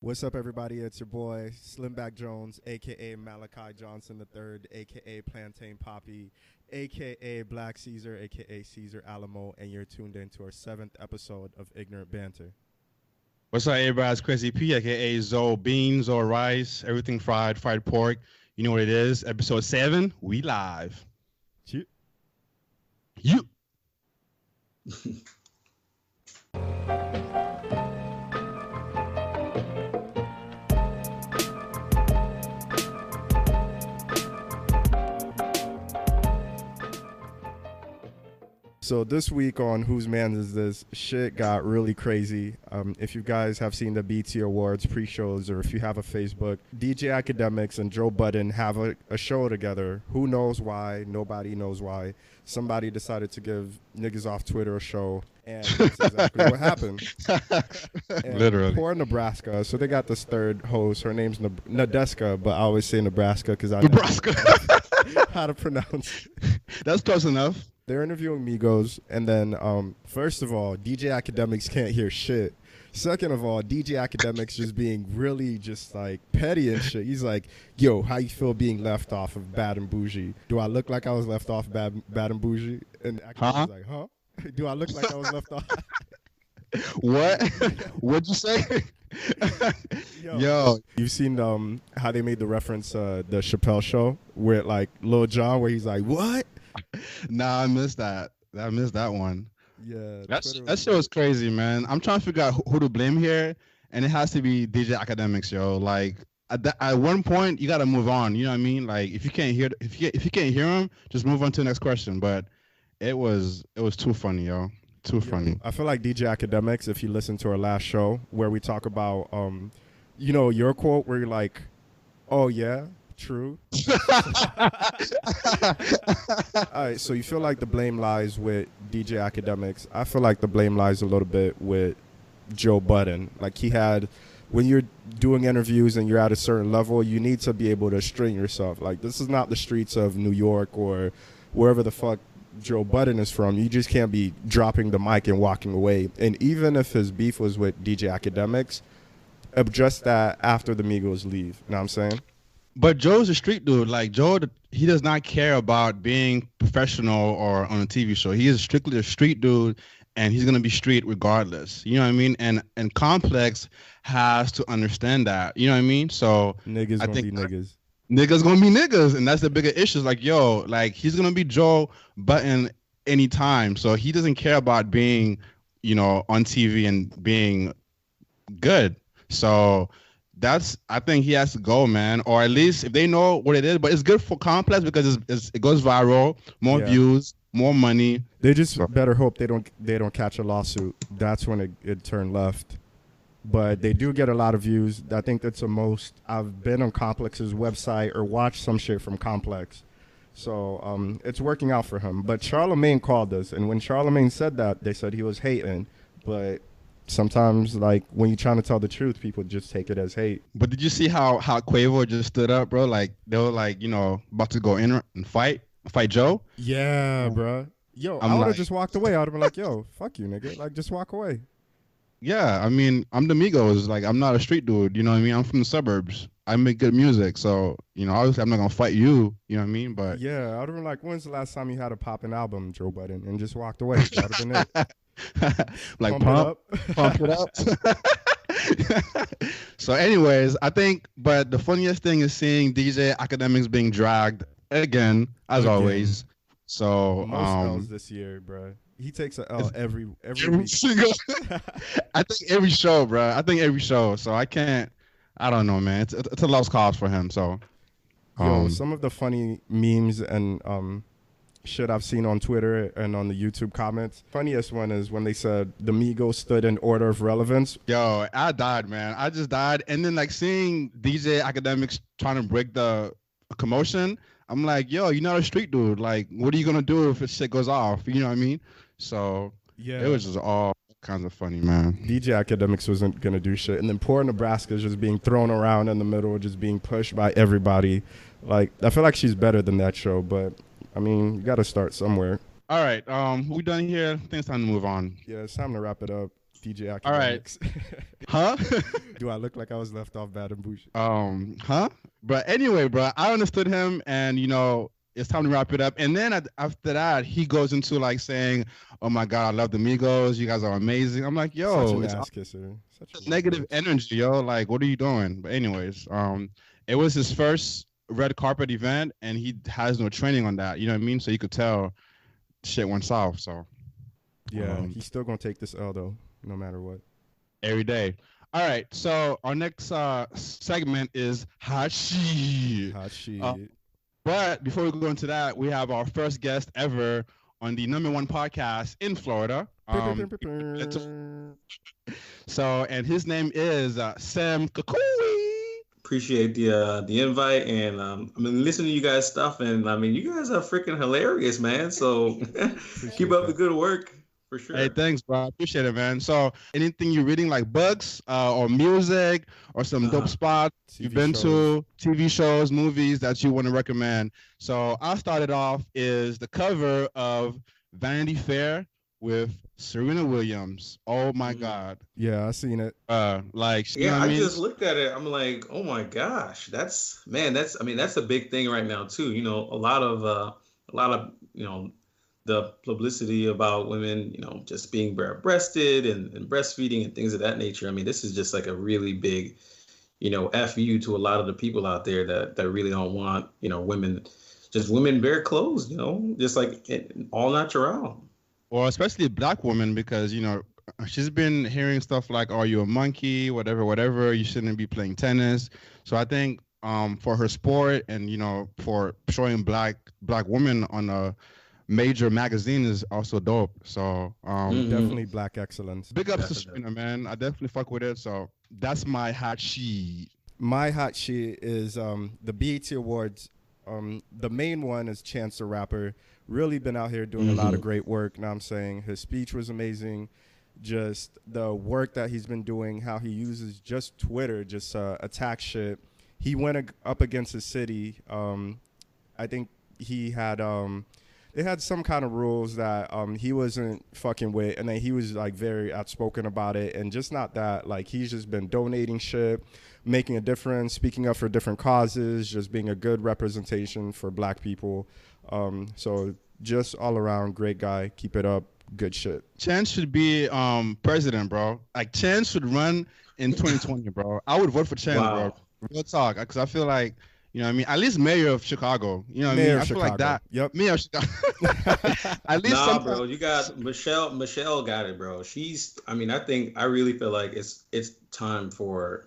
What's up, everybody? It's your boy Slimback Jones, aka Malachi Johnson III, aka Plantain Poppy, aka Black Caesar, aka Caesar Alamo, and you're tuned in to our 7th episode of Ignorant Banter. What's up, everybody? It's Crazy P, aka Zoe Beans or Rice, everything fried pork. You know what it is. Episode 7, we live. You. So this week on Whose Man Is This, shit got really crazy. If you guys have seen the BT Awards pre-shows, or if you have a Facebook, DJ Academics and Joe Budden have a show together. Who knows why? Nobody knows why. Somebody decided to give niggas off Twitter a show, and that's exactly what happened. Literally. Poor Nebraska. So they got this third host. Her name's Nadeska, but I always say Nebraska because I Nebraska. know how to pronounce it. That's close enough. They're interviewing Migos, and then first of all, DJ Academics can't hear shit. Second of all, DJ Academics just being really just like petty and shit. He's like, yo, how you feel being left off of Bad and Bougie? Do I look like I was left off Bad and Bougie? And Academics like, huh? Do I look like I was left off? What? What'd you say? Yo. You've seen how they made the reference, the Chappelle show, where like Lil Jon, where he's like, what? Nah, I missed that. I missed that one. Yeah, that show is crazy, man. I'm trying to figure out who to blame here, and it has to be DJ Academics, yo. Like at one point, you gotta move on. You know what I mean? Like if you can't hear him, just move on to the next question. But it was too funny, yo. Too funny. I feel like DJ Academics, if you listen to our last show where we talk about, your quote where you're like, oh yeah. True. All right, so you feel like the blame lies with DJ Academics. I feel like the blame lies a little bit with Joe Budden. Like when you're doing interviews and you're at a certain level, you need to be able to string yourself. Like this is not the streets of New York or wherever the fuck Joe Budden is from. You just can't be dropping the mic and walking away. And even if his beef was with DJ Academics, address that after the Migos leave. You know what I'm saying? But Joe's a street dude. Like Joe, he does not care about being professional or on a TV show. He is strictly a street dude, and he's gonna be street regardless. You know what I mean? And Complex has to understand that. You know what I mean? So niggas gonna be niggas. Niggas gonna be niggas, and that's the bigger issue. Like yo, like he's gonna be Joe Budden anytime. So he doesn't care about being, on TV and being good. So. I think he has to go, man. Or at least if they know what it is. But it's good for Complex because it goes viral, more views, more money. They just better hope they don't catch a lawsuit. That's when it turned left. But they do get a lot of views. I think that's the most. I've been on Complex's website or watched some shit from Complex. So it's working out for him. But Charlemagne called us. And when Charlemagne said that, they said he was hating. But sometimes, like, when you're trying to tell the truth, people just take it as hate. But did you see how Quavo just stood up, bro? Like, they were, like, about to go in and fight Joe? Yeah, bro. Yo, I would have just walked away. I would have been like, yo, fuck you, nigga. Like, just walk away. Yeah, I mean, I'm the Migos. Like, I'm not a street dude. You know what I mean? I'm from the suburbs. I make good music. So, obviously, I'm not going to fight you. You know what I mean? But yeah, I would have been like, when's the last time you had a poppin' album, Joe Budden? And just walked away. That would have been it. Like pump it up. So anyways, I think, but the funniest thing is seeing DJ Academics being dragged again, as always. So most L's this year, bro. He takes a L every week. I think every show, bro. So I don't know, man. It's a lost cause for him. So some of the funny memes and shit I've seen on Twitter and on the YouTube comments. Funniest one is when they said the Migos stood in order of relevance. Yo, I died, man. I just died. And then like seeing DJ Academics trying to break the commotion, I'm like, yo, you're not a street dude. Like, what are you gonna do if this shit goes off? You know what I mean? So yeah, it was just all kinds of funny, man. DJ Academics wasn't gonna do shit, and then poor Nebraska's just being thrown around in the middle, just being pushed by everybody. Like, I feel like she's better than that show, but I mean, you got to start somewhere. All right, we done here. I think it's time to move on. Yeah, it's time to wrap it up. DJ All right. Academics. Huh? Do I look like I was left off bad and bougie? Huh? But anyway, bro, I understood him, and it's time to wrap it up. And then after that, he goes into like saying, "Oh my God, I love the Migos. You guys are amazing." I'm like, Such yo, an it's ass kisser. Such a negative energy, yo. Like, what are you doing? But anyways, it was his first red carpet event, and he has no training on that. You know what I mean? So you could tell shit went south. So Yeah, he's still gonna take this L though, no matter what. every day. All right, so our next segment is hot shit. Hot shit. But before we go into that, we have our first guest ever on the #1 podcast in Florida. So, and his name is Sam Kakooey. Appreciate the invite, and I've been listening to you guys' stuff, and I mean, you guys are freaking hilarious, man. So keep up the good work. For sure. Hey, thanks, bro. I appreciate it, man. So, anything you're reading, like books or music or some dope spots you've been to, TV shows, movies that you want to recommend. So, I started off is the cover of Vanity Fair with Serena Williams. Oh my God. Yeah, I seen it. Like, yeah, I just looked at it. I'm like, oh my gosh, that's a big thing right now too. You know, a lot of the publicity about women, just being bare-breasted and breastfeeding and things of that nature. I mean, this is just like a really big, FU to a lot of the people out there that really don't want, women bare clothes, just like all natural. Or especially Black women, because, she's been hearing stuff like, "Are you a monkey? Whatever. You shouldn't be playing tennis." So I think for her sport and, for showing black women on a major magazine is also dope. So definitely Black excellence. Big ups to Serena, man. I definitely fuck with it. So that's my hot sheet. My hot sheet is the BET Awards. The main one is Chance the Rapper. Really been out here doing a lot of great work. Now I'm saying his speech was amazing. Just the work that he's been doing, how he uses just Twitter, just attack shit. He went up against his city. I think he had they had some kind of rules that he wasn't fucking with, and then he was like very outspoken about it. And just not that, like, he's just been donating shit, making a difference, speaking up for different causes, just being a good representation for Black people. So just all around great guy. Keep it up. Good shit. Chance should be president, bro. Like, Chance should run in 2020, bro. I would vote for Chance, bro. Real talk, because I feel like, you know what I mean? At least mayor of Chicago. You know what I mean? I feel like that. Yep. Mayor of Chicago. At least bro. You got Michelle. Michelle got it, bro. I really feel like it's time for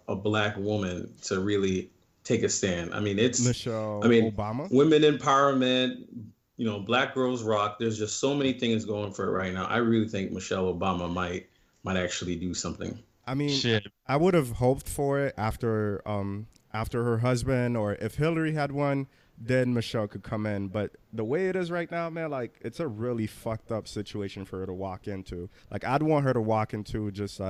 a Black woman to really take a stand. I mean, Obama. Women empowerment. Black girls rock. There's just so many things going for it right now. I really think Michelle Obama might actually do something. I mean, I would have hoped for it after her husband, or if Hillary had won, then Michelle could come in. But the way it is right now, man, like, it's a really fucked up situation for her to walk into. Like, I'd want her to walk into just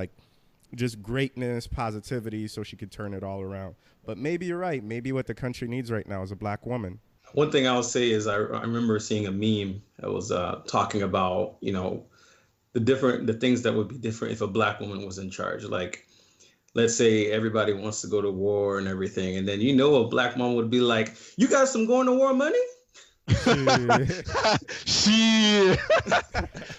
greatness, positivity, so she could turn it all around. But maybe you're right. Maybe what the country needs right now is a Black woman. One thing I'll say is I remember seeing a meme that was talking about, the things that would be different if a Black woman was in charge. Like, let's say everybody wants to go to war and everything, and then a Black mom would be like, "You got some going to war money?" Shit.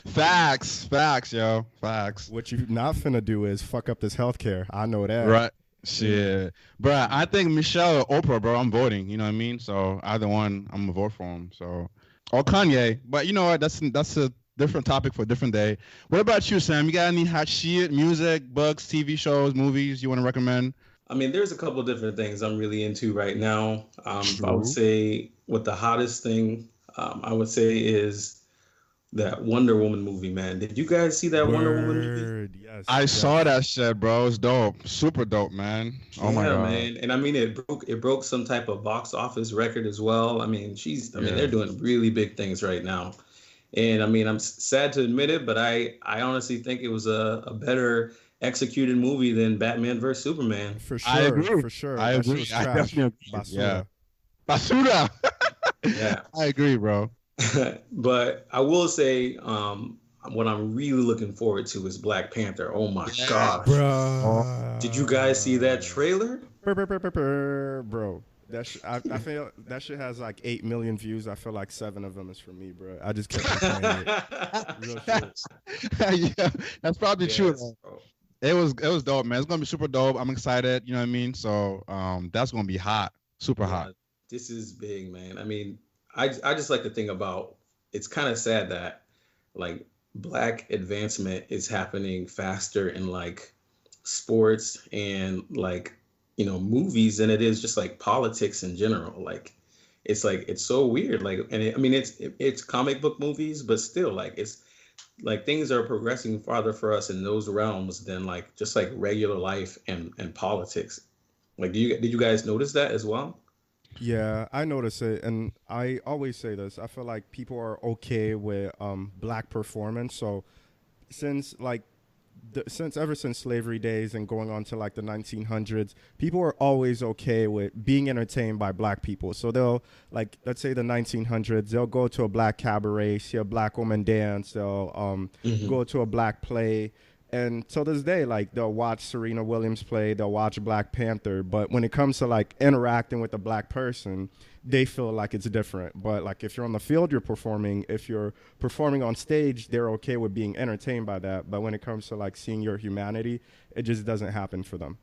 Facts, yo. Facts. What you not finna do is fuck up this healthcare. I know that. Right. Shit. Bruh, I think Michelle or Oprah, bro, I'm voting. You know what I mean? So either one, I'm gonna vote for him. So, or Kanye. But you know what? That's a different topic for a different day. What about you, Sam? You got any hot shit, music, books, TV shows, movies you want to recommend? I mean, there's a couple of different things I'm really into right now. I would say what the hottest thing I would say is that Wonder Woman movie, man. Did you guys see that Wonder Woman movie? Yes. I saw that shit, bro. It's dope. Super dope, man. Oh my God. Man. And I mean, it broke some type of box office record as well. I mean, they're doing really big things right now. And I mean, I'm sad to admit it, but I honestly think it was a better executed movie than Batman vs Superman. For sure. I agree. For sure. I agree. I definitely agree. Basura. Yeah. Basura. Yeah. I agree, bro. But I will say, I what I'm really looking forward to is Black Panther. Oh my Yes. gosh. Oh, Did you guys see that Bruh. trailer? Bro. I feel that shit has like 8 million views. I feel like 7 of them is for me, bro. I just kept on playing it. Real shit. yeah, that's probably true. Yes, Though. bro. It was dope, man. It's gonna be super dope. I'm excited. You know what I mean? So that's gonna be hot, super hot. Yeah, this is big, man. I mean, I just like to think about it's kind of sad that like black advancement is happening faster in like sports and like movies than it is just like politics in general. Like it's so weird. Like and I mean it's comic book movies, but still like it's like things are progressing farther for us in those realms than like just like regular life and politics. Like, did you guys notice that as well? Yeah, I notice it, and I always say this. I feel like people are okay with black performance. So since like since ever since slavery days and going on to like the 1900s, people are always okay with being entertained by black people. So they'll like, let's say the 1900s, they'll go to a black cabaret, see a black woman dance, they'll Hmm. go to a black play. And till this day, like they'll watch Serena Williams play, they'll watch Black Panther. But when it comes to like interacting with a black person, they feel like it's different. But like if you're on the field, you're performing. If you're performing on stage, they're okay with being entertained by that. But when it comes to like seeing your humanity, it just doesn't happen for them.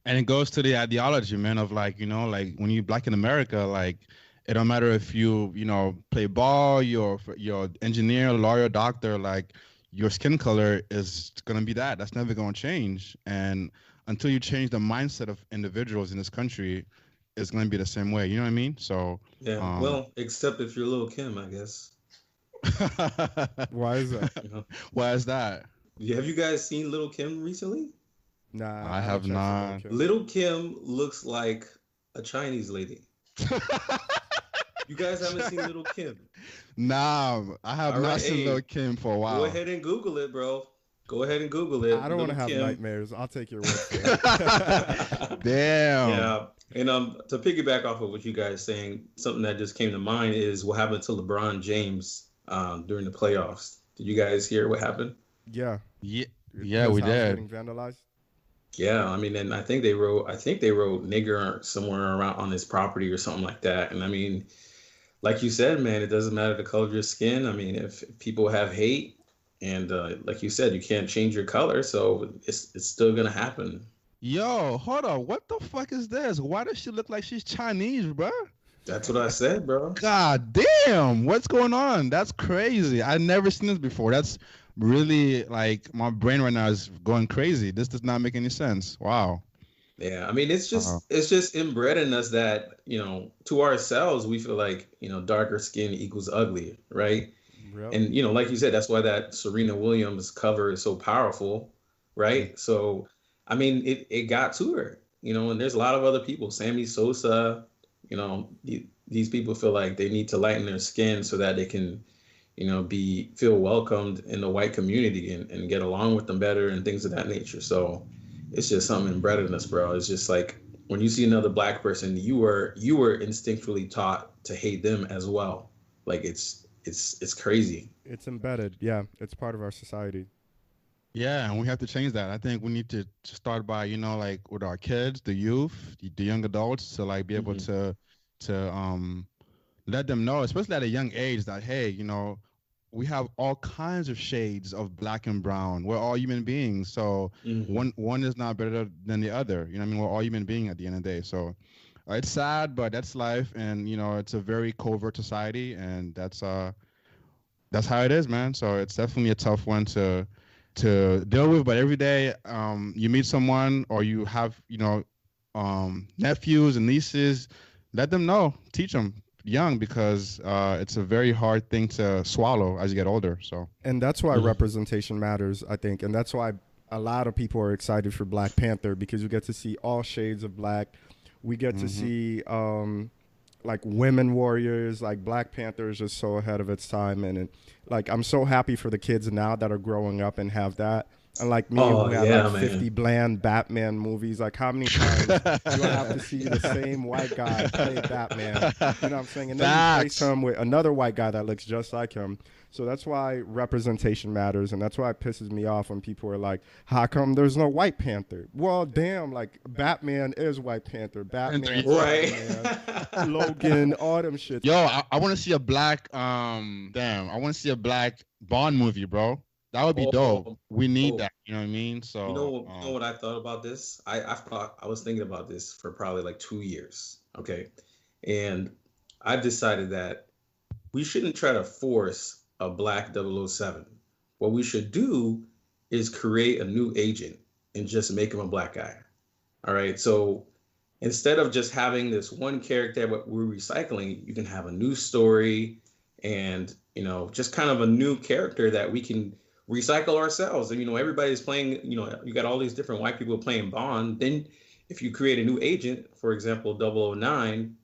And it goes to the ideology, man, of like, like when you black in America, like it don't matter if you play ball, you're engineer, lawyer, doctor, like your skin color is gonna be that. That's never gonna change. And until you change the mindset of individuals in this country, it's gonna be the same way. You know what I mean? So, Yeah. um, Well, except if you're Lil Kim, I guess. Why is that? You know. why is that? Yeah, have you guys seen Little Kim recently? Nah, I I haven't have checked for Lil not. Kim. Little Kim looks like a Chinese lady. You guys haven't seen Little Kim? Nah, I have All not right, seen Lil hey, Kim for a go while. ahead and Google it, bro. Go ahead and Google I it. don't want to Little have Kim. nightmares. I'll take your word for it. Damn. Yeah. And to piggyback off of what you guys saying, something that just came to mind is what happened to LeBron James during the playoffs. Did you guys hear what happened? Yeah, Yeah, yeah, his we house did. getting vandalized. Yeah, I mean, and I think they wrote nigger somewhere around on his property or something like that. And I mean, like you said, man, it doesn't matter the color of your skin. I mean, if people have hate, and like you said, you can't change your color, so it's still gonna happen. Yo, hold on. What the fuck is this? Why does she look like she's Chinese, bro? That's what I said, bro. God damn. What's going on? That's crazy. I've never seen this before. That's really like my brain right now is going crazy. This does not make any sense. Wow. Yeah, I mean, it's Uh, just it's just inbred in us that to ourselves we feel like darker skin equals ugly, right? Yep. And like you said, that's why that Serena Williams cover is so powerful, right? So, I mean, it got to her, and there's a lot of other people, Sammy Sosa, these people feel like they need to lighten their skin so that they can, be feel welcomed in the white community and get along with them better and things of that nature. So, it's just something inbred in us, bro. It's just like when you see another black person, you were instinctually taught to hate them as well. Like it's crazy. It's embedded. Yeah, it's part of our society. yeah, and we have to change that. I think we need to start by, like with our kids, the youth, the young adults to like be able Hmm. to let them know, especially at a young age, that hey, we have all kinds of shades of black and brown. We're all human beings. So Hmm. one is not better than the other. You know what I mean? We're all human beings at the end of the day. So it's sad, but that's life, and it's a very covert society, and that's how it is, man. So it's definitely a tough one to deal with. But every day, you meet someone or you have, nephews and nieces, let them know, teach them young because it's a very hard thing to swallow as you get older. So And that's why Hmm. representation matters, I think. And that's why a lot of people are excited for Black Panther, because you get to see all shades of black. We get to hmm see like women warriors. Like Black Panther is just so ahead of its time. And like I'm so happy for the kids now that are growing up and have that. Unlike me, who Oh had like yeah, 50 man. bland Batman movies, like how many times do I have to see the same white guy play Batman? You know what I'm saying? And then replace Facts. him with another white guy that looks just like him. So that's why representation matters, and that's why it pisses me off when people are like, "How come there's no White Panther?" Well, damn, like Batman is White Panther, Batman, Right. Spider-Man, Logan, all them shit. Yo, I want to see a black damn, I want to see a black Bond movie, bro. That would be dope. Oh, We need oh, that, you know what I mean? So, you know what I thought about this? I was thinking about this for probably like 2 years. Okay. And I've decided that we shouldn't try to force a black 007. What we should do is create a new agent and just make him a black guy. All right. So instead of just having this one character that we're recycling, you can have a new story and, just kind of a new character that we can recycle ourselves. And, everybody's playing, you got all these different white people playing Bond. Then if you create a new agent, for example, 009,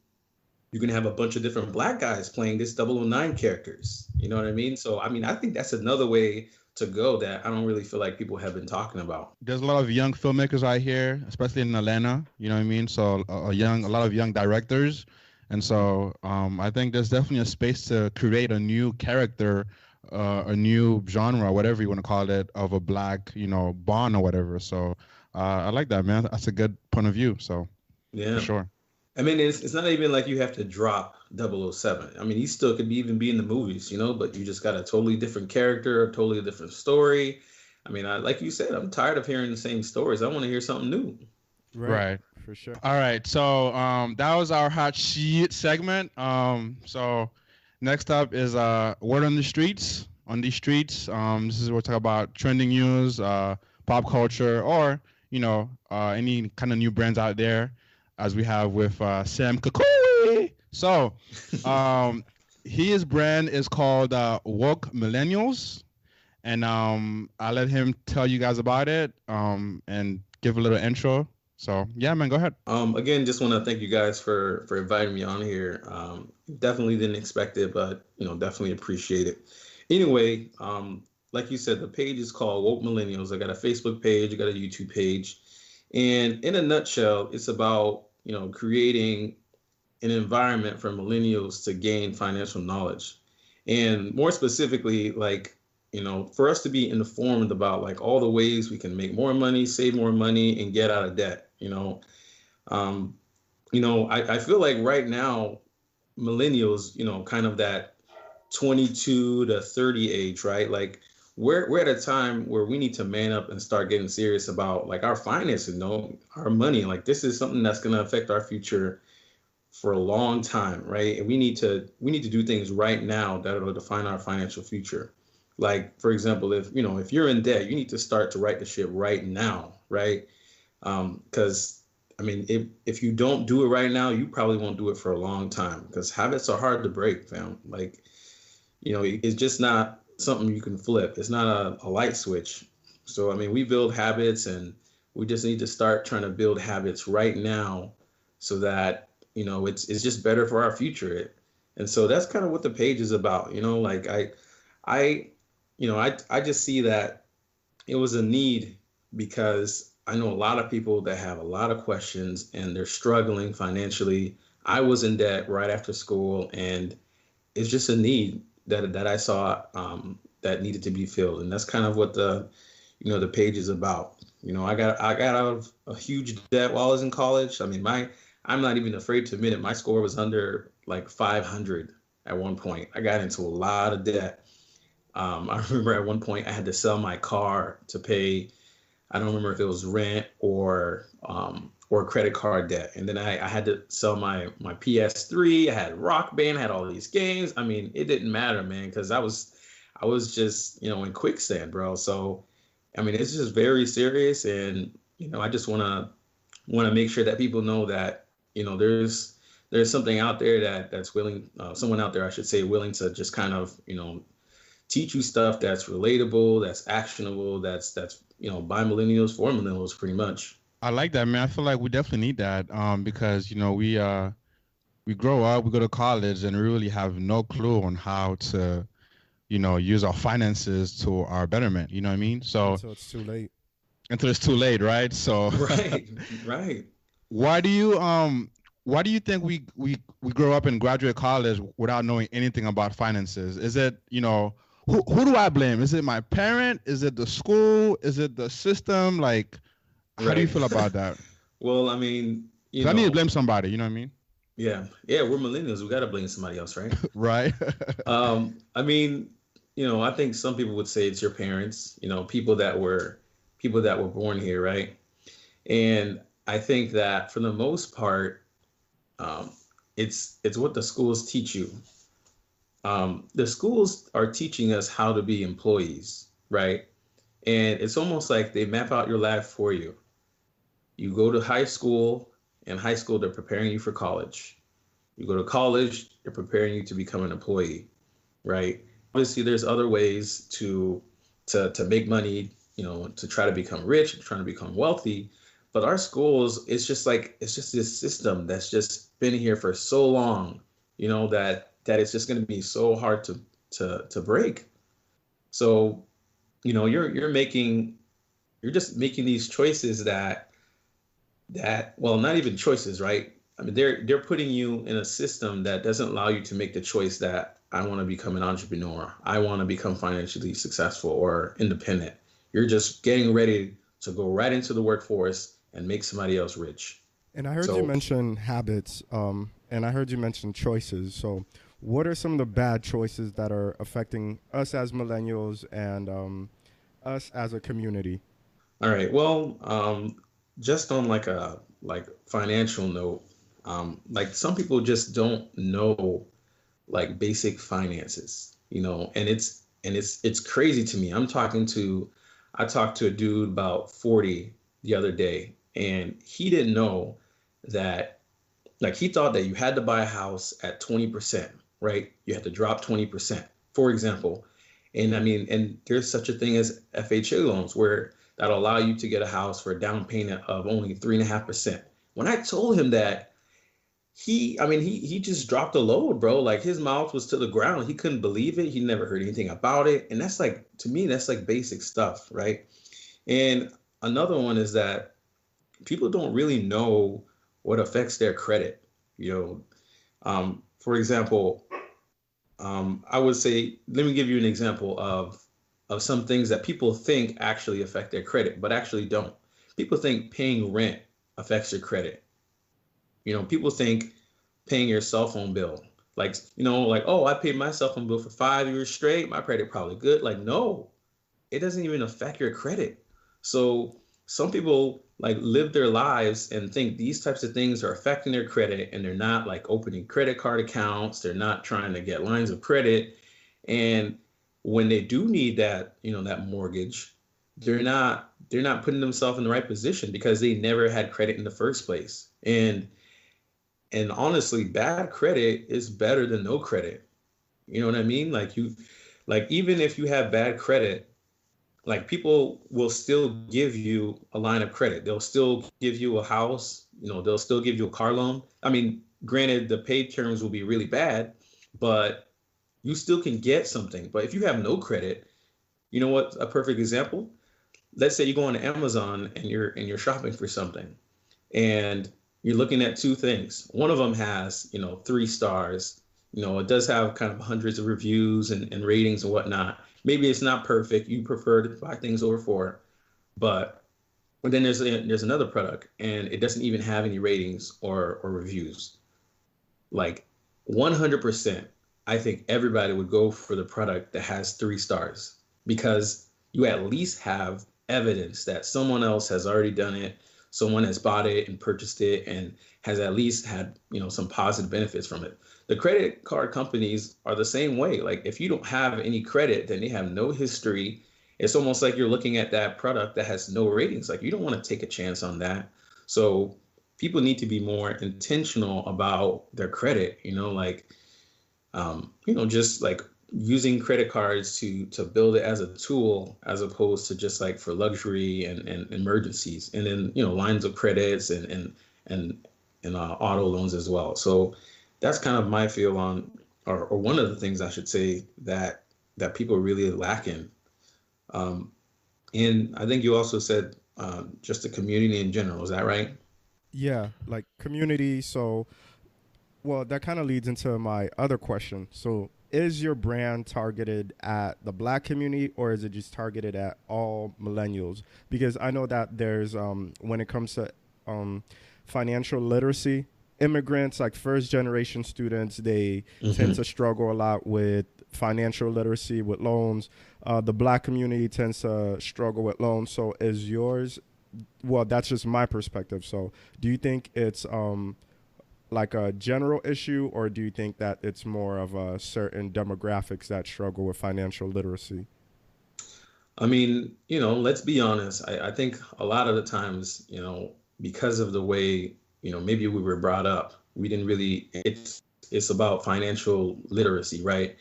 you can have a bunch of different black guys playing this 009 characters. You know what I mean? So, I mean, I think that's another way to go that I don't really feel like people have been talking about. there's a lot of young filmmakers out here, especially in Atlanta, you know what I mean? So, a lot of young directors. And so, I think there's definitely a space to create a new character, a new genre, whatever you want to call it, of a black, Bond or whatever. So, I like that, man. That's a good point of view. So, Yeah. for sure. I mean, it's not even like you have to drop 007. I mean, he still could even be in the movies, but you just got a totally different character, a totally different story. I mean, like you said, I'm tired of hearing the same stories. I want to hear something new. Right. For sure. All right. So, that was our hot sheet segment. So next up is word on the streets. On these streets, this is where we talk about trending news, pop culture, or any kind of new brands out there, as we have with Sam Kakooey. So, his brand is called Woke Millennials, and I'll let him tell you guys about it and give a little intro. So yeah, man, go ahead. Again, just want to thank you guys for inviting me on here. Definitely didn't expect it, but definitely appreciate it. Anyway, like you said, the page is called Woke Millennials. I got a Facebook page, I got a YouTube page, and in a nutshell, it's about creating an environment for millennials to gain financial knowledge, and more specifically, like for us to be informed about like all the ways we can make more money, save more money, and get out of debt. I feel like right now, millennials, kind of that 22 to 30 age, right? Like we're at a time where we need to man up and start getting serious about like our finances, our money. Like this is something that's going to affect our future for a long time, right? And we need to do things right now that will define our financial future. Like, for example, if you're in debt, you need to start to write the shit right now, right? Because I mean, if you don't do it right now, you probably won't do it for a long time because habits are hard to break, fam. Like, it's just not something you can flip. It's not a light switch. So, I mean, we build habits and we just need to start trying to build habits right now so that, it's just better for our future. And so that's kind of what the page is about. Like I just see that it was a need because I know a lot of people that have a lot of questions and they're struggling financially. I was in debt right after school, and it's just a need that I saw that needed to be filled, and that's kind of what the page is about. I got out of a huge debt while I was in college. I mean, I'm not even afraid to admit it. My score was under like 500 at one point. I got into a lot of debt. I remember at one point I had to sell my car to pay. I don't remember if it was rent or credit card debt. And then I had to sell my PS3. I had Rock Band, I had all these games. I mean, it didn't matter, man, because I was just, in quicksand, bro. So, I mean, it's just very serious. And, I just want to make sure that people know that, there's something out there that's willing, someone out there, I should say, willing to just kind of, teach you stuff that's relatable, that's actionable, that's by millennials for millennials, pretty much. I like that, man. I feel like we definitely need that because we grow up, we go to college, and we really have no clue on how to use our finances to our betterment. You know what I mean? So Until it's too late. until it's too late, right? So Right, right. why do you think we grow up and graduate college without knowing anything about finances? Is it, who do I blame? Is it my parent? Is it the school? Is it the system? Like, how do you Right. feel about that? Well, I mean, 'Cause I need to blame somebody, you know what I mean? yeah, yeah, we're millennials. We got to blame somebody else, right? Right. I mean, I think some people would say it's your parents, people that were born here, right? And I think that for the most part, it's what the schools teach you. The schools are teaching us how to be employees, right? And it's almost like they map out your life for you. You go to high school, and high school, they're preparing you for college. You go to college, they're preparing you to become an employee, right? Obviously, there's other ways to make money, to try to become rich, trying to become wealthy. But our schools, it's just this system that's just been here for so long, that it's just going to be so hard to break. So, you're just making these choices that well, not even choices, right? I mean, they're putting you in a system that doesn't allow you to make the choice that I want to become an entrepreneur, I want to become financially successful or independent. You're just getting ready to go right into the workforce and make somebody else rich. And I heard So you mention habits, and I heard you mention choices. So, what are some of the bad choices that are affecting us as millennials and us as a community? all right, well, just on like financial note, like some people just don't know like basic finances, and it's crazy to me. I talked to a dude about 40 the other day, and he didn't know that, like, he thought that you had to buy a house at 20%, right? You had to drop 20%, for example. And I mean, and there's such a thing as FHA loans where that'll allow you to get a house for a down payment of only 3.5%. When I told him that, he just dropped a load, bro. Like, his mouth was to the ground. He couldn't believe it. He never heard anything about it. And that's like, to me, that's like basic stuff, right? And another one is that people don't really know what affects their credit. For example, I would say, let me give you an example of some things that people think actually affect their credit, but actually don't. People think paying rent affects your credit. People think paying your cell phone bill, like, oh, I paid my cell phone bill for 5 years straight, my credit probably good. Like, no, it doesn't even affect your credit. So some people like live their lives and think these types of things are affecting their credit, and they're not like opening credit card accounts. They're not trying to get lines of credit. And when they do need that, that mortgage, they're not putting themselves in the right position because they never had credit in the first place. And honestly, bad credit is better than no credit. You know what I mean? Like even if you have bad credit, like, people will still give you a line of credit. They'll still give you a house, they'll still give you a car loan. I mean, granted, the paid terms will be really bad, but you still can get something. But if you have no credit, you know what? A perfect example. Let's say you go on Amazon and you're shopping for something, and you're looking at two things. One of them has, 3 stars. It does have kind of hundreds of reviews and ratings and whatnot. Maybe it's not perfect. You prefer to buy things over 4, but then there's another product, and it doesn't even have any ratings or reviews. Like, 100%, I think everybody would go for the product that has 3 stars, because you at least have evidence that someone else has already done it. Someone has bought it and purchased it and has at least had, some positive benefits from it. The credit card companies are the same way. Like, if you don't have any credit, then they have no history. It's almost like you're looking at that product that has no ratings. Like, you don't want to take a chance on that. So people need to be more intentional about their credit, just like using credit cards to build it as a tool, as opposed to just like for luxury and emergencies, and then lines of credits and auto loans as well. So that's kind of my feel on, or one of the things I should say, that that people really lack in. And I think you also said just the community in general. Is that right? Yeah, like community. So, well, that kind of leads into my other question. So, is your brand targeted at the black community, or is it just targeted at all millennials? Because I know that there's, when it comes to um, financial literacy, immigrants, like first generation students, they tend to struggle a lot with financial literacy, with loans. The black community tends to struggle with loans. So, is yours, well, that's just my perspective. So, do you think it's like a general issue, or do you think that it's more of a certain demographics that struggle with financial literacy? I mean, let's be honest. I think a lot of the times, because of the way, maybe we were brought up, we didn't really, it's about financial literacy, right?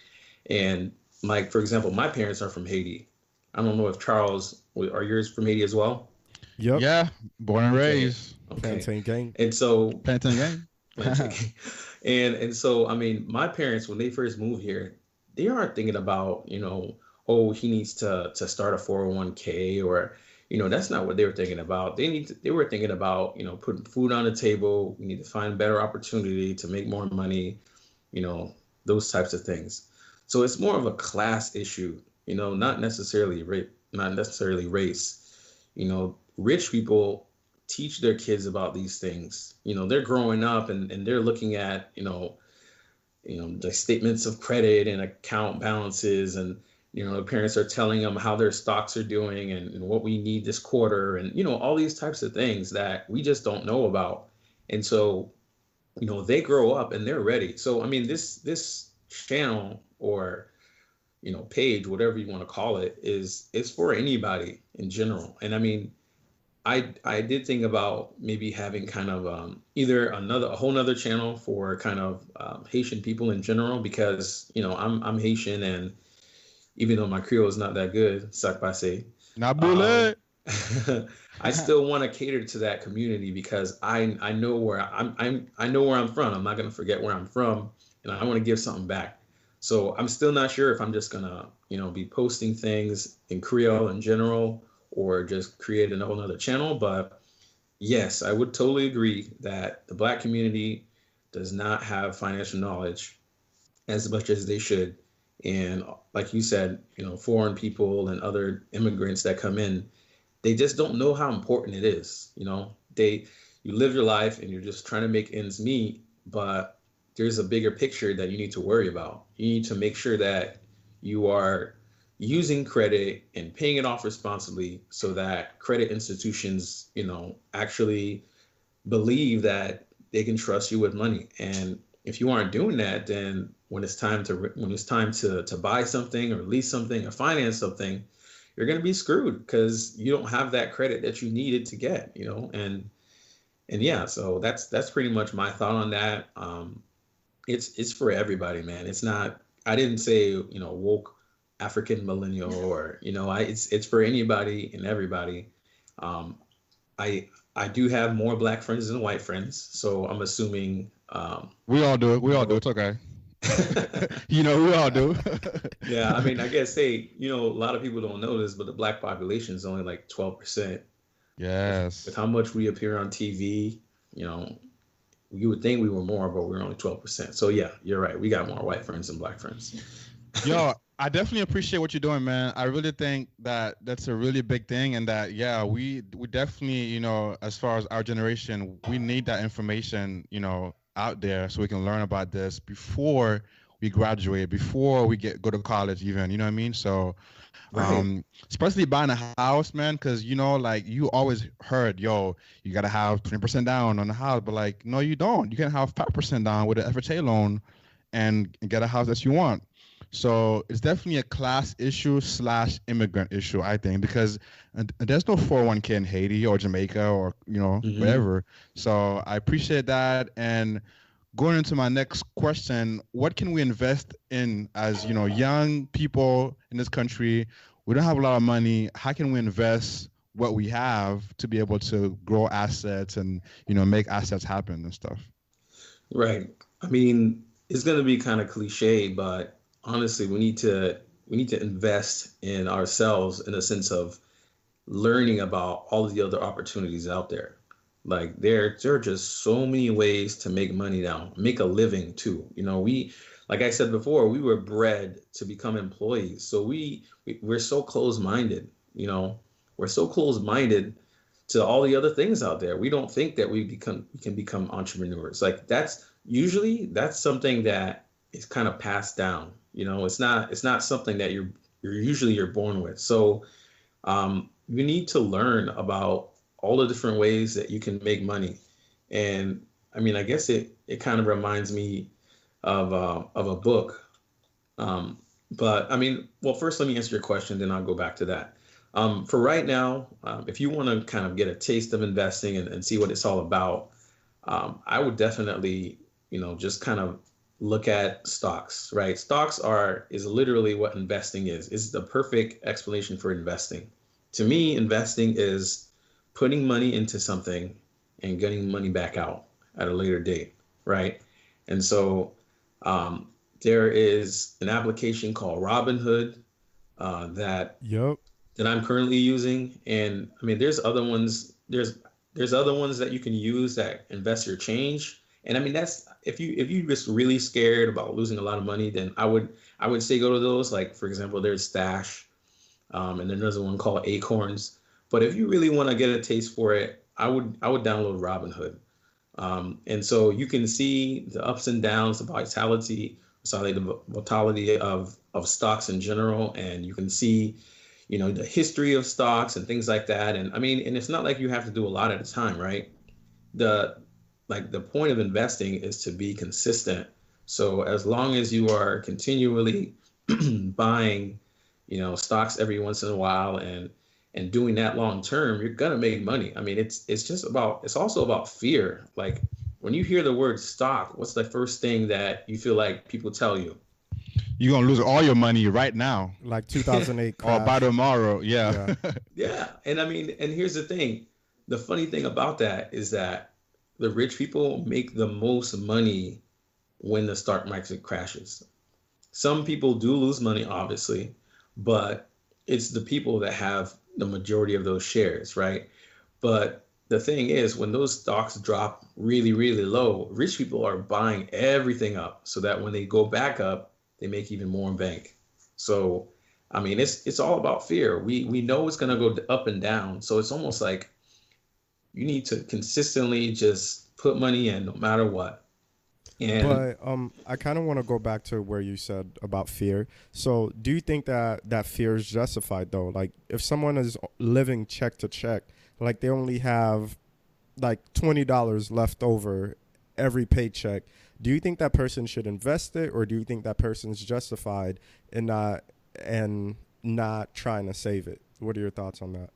And like, for example, my parents are from Haiti. I don't know if Charles, are yours from Haiti as well? Yep. Yeah, born and raised. Okay. Plantain gang. And so Plantain gang. and so I mean, my parents when they first moved here, they aren't thinking about, oh, he needs to start a 401k, or that's not what they were thinking about. They were thinking about, putting food on the table. We need to find better opportunity to make more money, those types of things. So it's more of a class issue, not necessarily race. Rich people teach their kids about these things. They're growing up and they're looking at, the statements of credit and account balances, and, the parents are telling them how their stocks are doing and what we need this quarter, and, all these types of things that we just don't know about. And so, they grow up and they're ready. So, I mean, this channel, or, page, whatever you want to call it, it's for anybody in general. And I mean, I did think about maybe having kind of either a whole nother channel for kind of Haitian people in general, because I'm Haitian, and even though my Creole is not that good, sac passe, Nabule. I still want to cater to that community, because I know where I know where I'm from. I'm not going to forget where I'm from, and I want to give something back. So I'm still not sure if I'm just gonna be posting things in Creole in general, or just create a whole nother channel. But yes, I would totally agree that the black community does not have financial knowledge as much as they should. And like you said, foreign people and other immigrants that come in, they just don't know how important it is. You live your life and you're just trying to make ends meet, but there's a bigger picture that you need to worry about. You need to make sure that you are using credit and paying it off responsibly, so that credit institutions, actually believe that they can trust you with money. And if you aren't doing that, then when it's time to buy something or lease something or finance something, you're going to be screwed, because you don't have that credit that you needed to get, and yeah, so that's pretty much my thought on that. It's for everybody, man. It's not, I didn't say, woke African millennial, or it's for anybody and everybody. I do have more black friends than white friends, so I'm assuming We all do it. We all do it. It's okay. We all do. Yeah, I mean, I guess, hey, a lot of people don't know this, but the black population is only like 12%. Yes. With how much we appear on TV, you would think we were more, but we're only 12%. So yeah, you're right. We got more white friends than black friends. Yo, I definitely appreciate what you're doing, man. I really think that that's a really big thing, and that, yeah, we definitely, as far as our generation, we need that information, out there, so we can learn about this before we graduate, before we go to college, even. You know what I mean? So, Right. especially buying a house, man, because like you always heard, yo, you gotta have 20% down on the house, but like, no, you don't. You can have 5% down with an FHA loan, and get a house that you want. So it's definitely a class issue / immigrant issue, I think, because there's no 401k in Haiti or Jamaica or, wherever. So I appreciate that. And going into my next question, what can we invest in as, young people in this country? We don't have a lot of money. How can we invest what we have to be able to grow assets and, make assets happen and stuff? Right. I mean, it's going to be kind of cliche, but honestly, we need to we need to invest in ourselves in a sense of learning about all of the other opportunities out there. Like there are just so many ways to make money now, make a living too. We, like I said before, we were bred to become employees. So we're so close-minded, we're so close-minded to all the other things out there. We don't think that we can become entrepreneurs. Like that's something that is kind of passed down. It's not something that you're born with. So you need to learn about all the different ways that you can make money. And I mean, I guess it kind of reminds me of a book. But I mean, well, first let me answer your question, then I'll go back to that. For right now, if you want to kind of get a taste of investing and see what it's all about, I would definitely, just kind of look at stocks, right? Stocks is literally what investing is. It's the perfect explanation for investing. To me, investing is putting money into something and getting money back out at a later date, right? And so there is an application called Robinhood that I'm currently using, and I mean, there's other ones. There's other ones that you can use that invest your change. And I mean, that's if you just really scared about losing a lot of money, then I would say go to those. Like for example, there's Stash, and then there's one called Acorns. But if you really want to get a taste for it, I would download Robinhood. And so you can see the ups and downs, the volatility of stocks in general, and you can see, the history of stocks and things like that. And I mean, and it's not like you have to do a lot at a time, right? The point of investing is to be consistent. So as long as you are continually buying, stocks every once in a while and doing that long term, you're gonna make money. I mean, it's also about fear. Like when you hear the word stock, what's the first thing that you feel like people tell you? You're gonna lose all your money right now. Like 2008 or by tomorrow. Yeah. Yeah. And I mean, and here's the thing. The funny thing about that is that the rich people make the most money when the stock market crashes. Some people do lose money, obviously, but it's the people that have the majority of those shares, right? But the thing is, when those stocks drop really, really low, rich people are buying everything up so that when they go back up, they make even more in bank. So, I mean, it's all about fear. We know it's going to go up and down. So it's almost like you need to consistently just put money in no matter what. But I kind of want to go back to where you said about fear. So do you think that fear is justified though? Like if someone is living check to check, like they only have like $20 left over every paycheck, do you think that person should invest it, or do you think that person's justified in not trying to save it? What are your thoughts on that?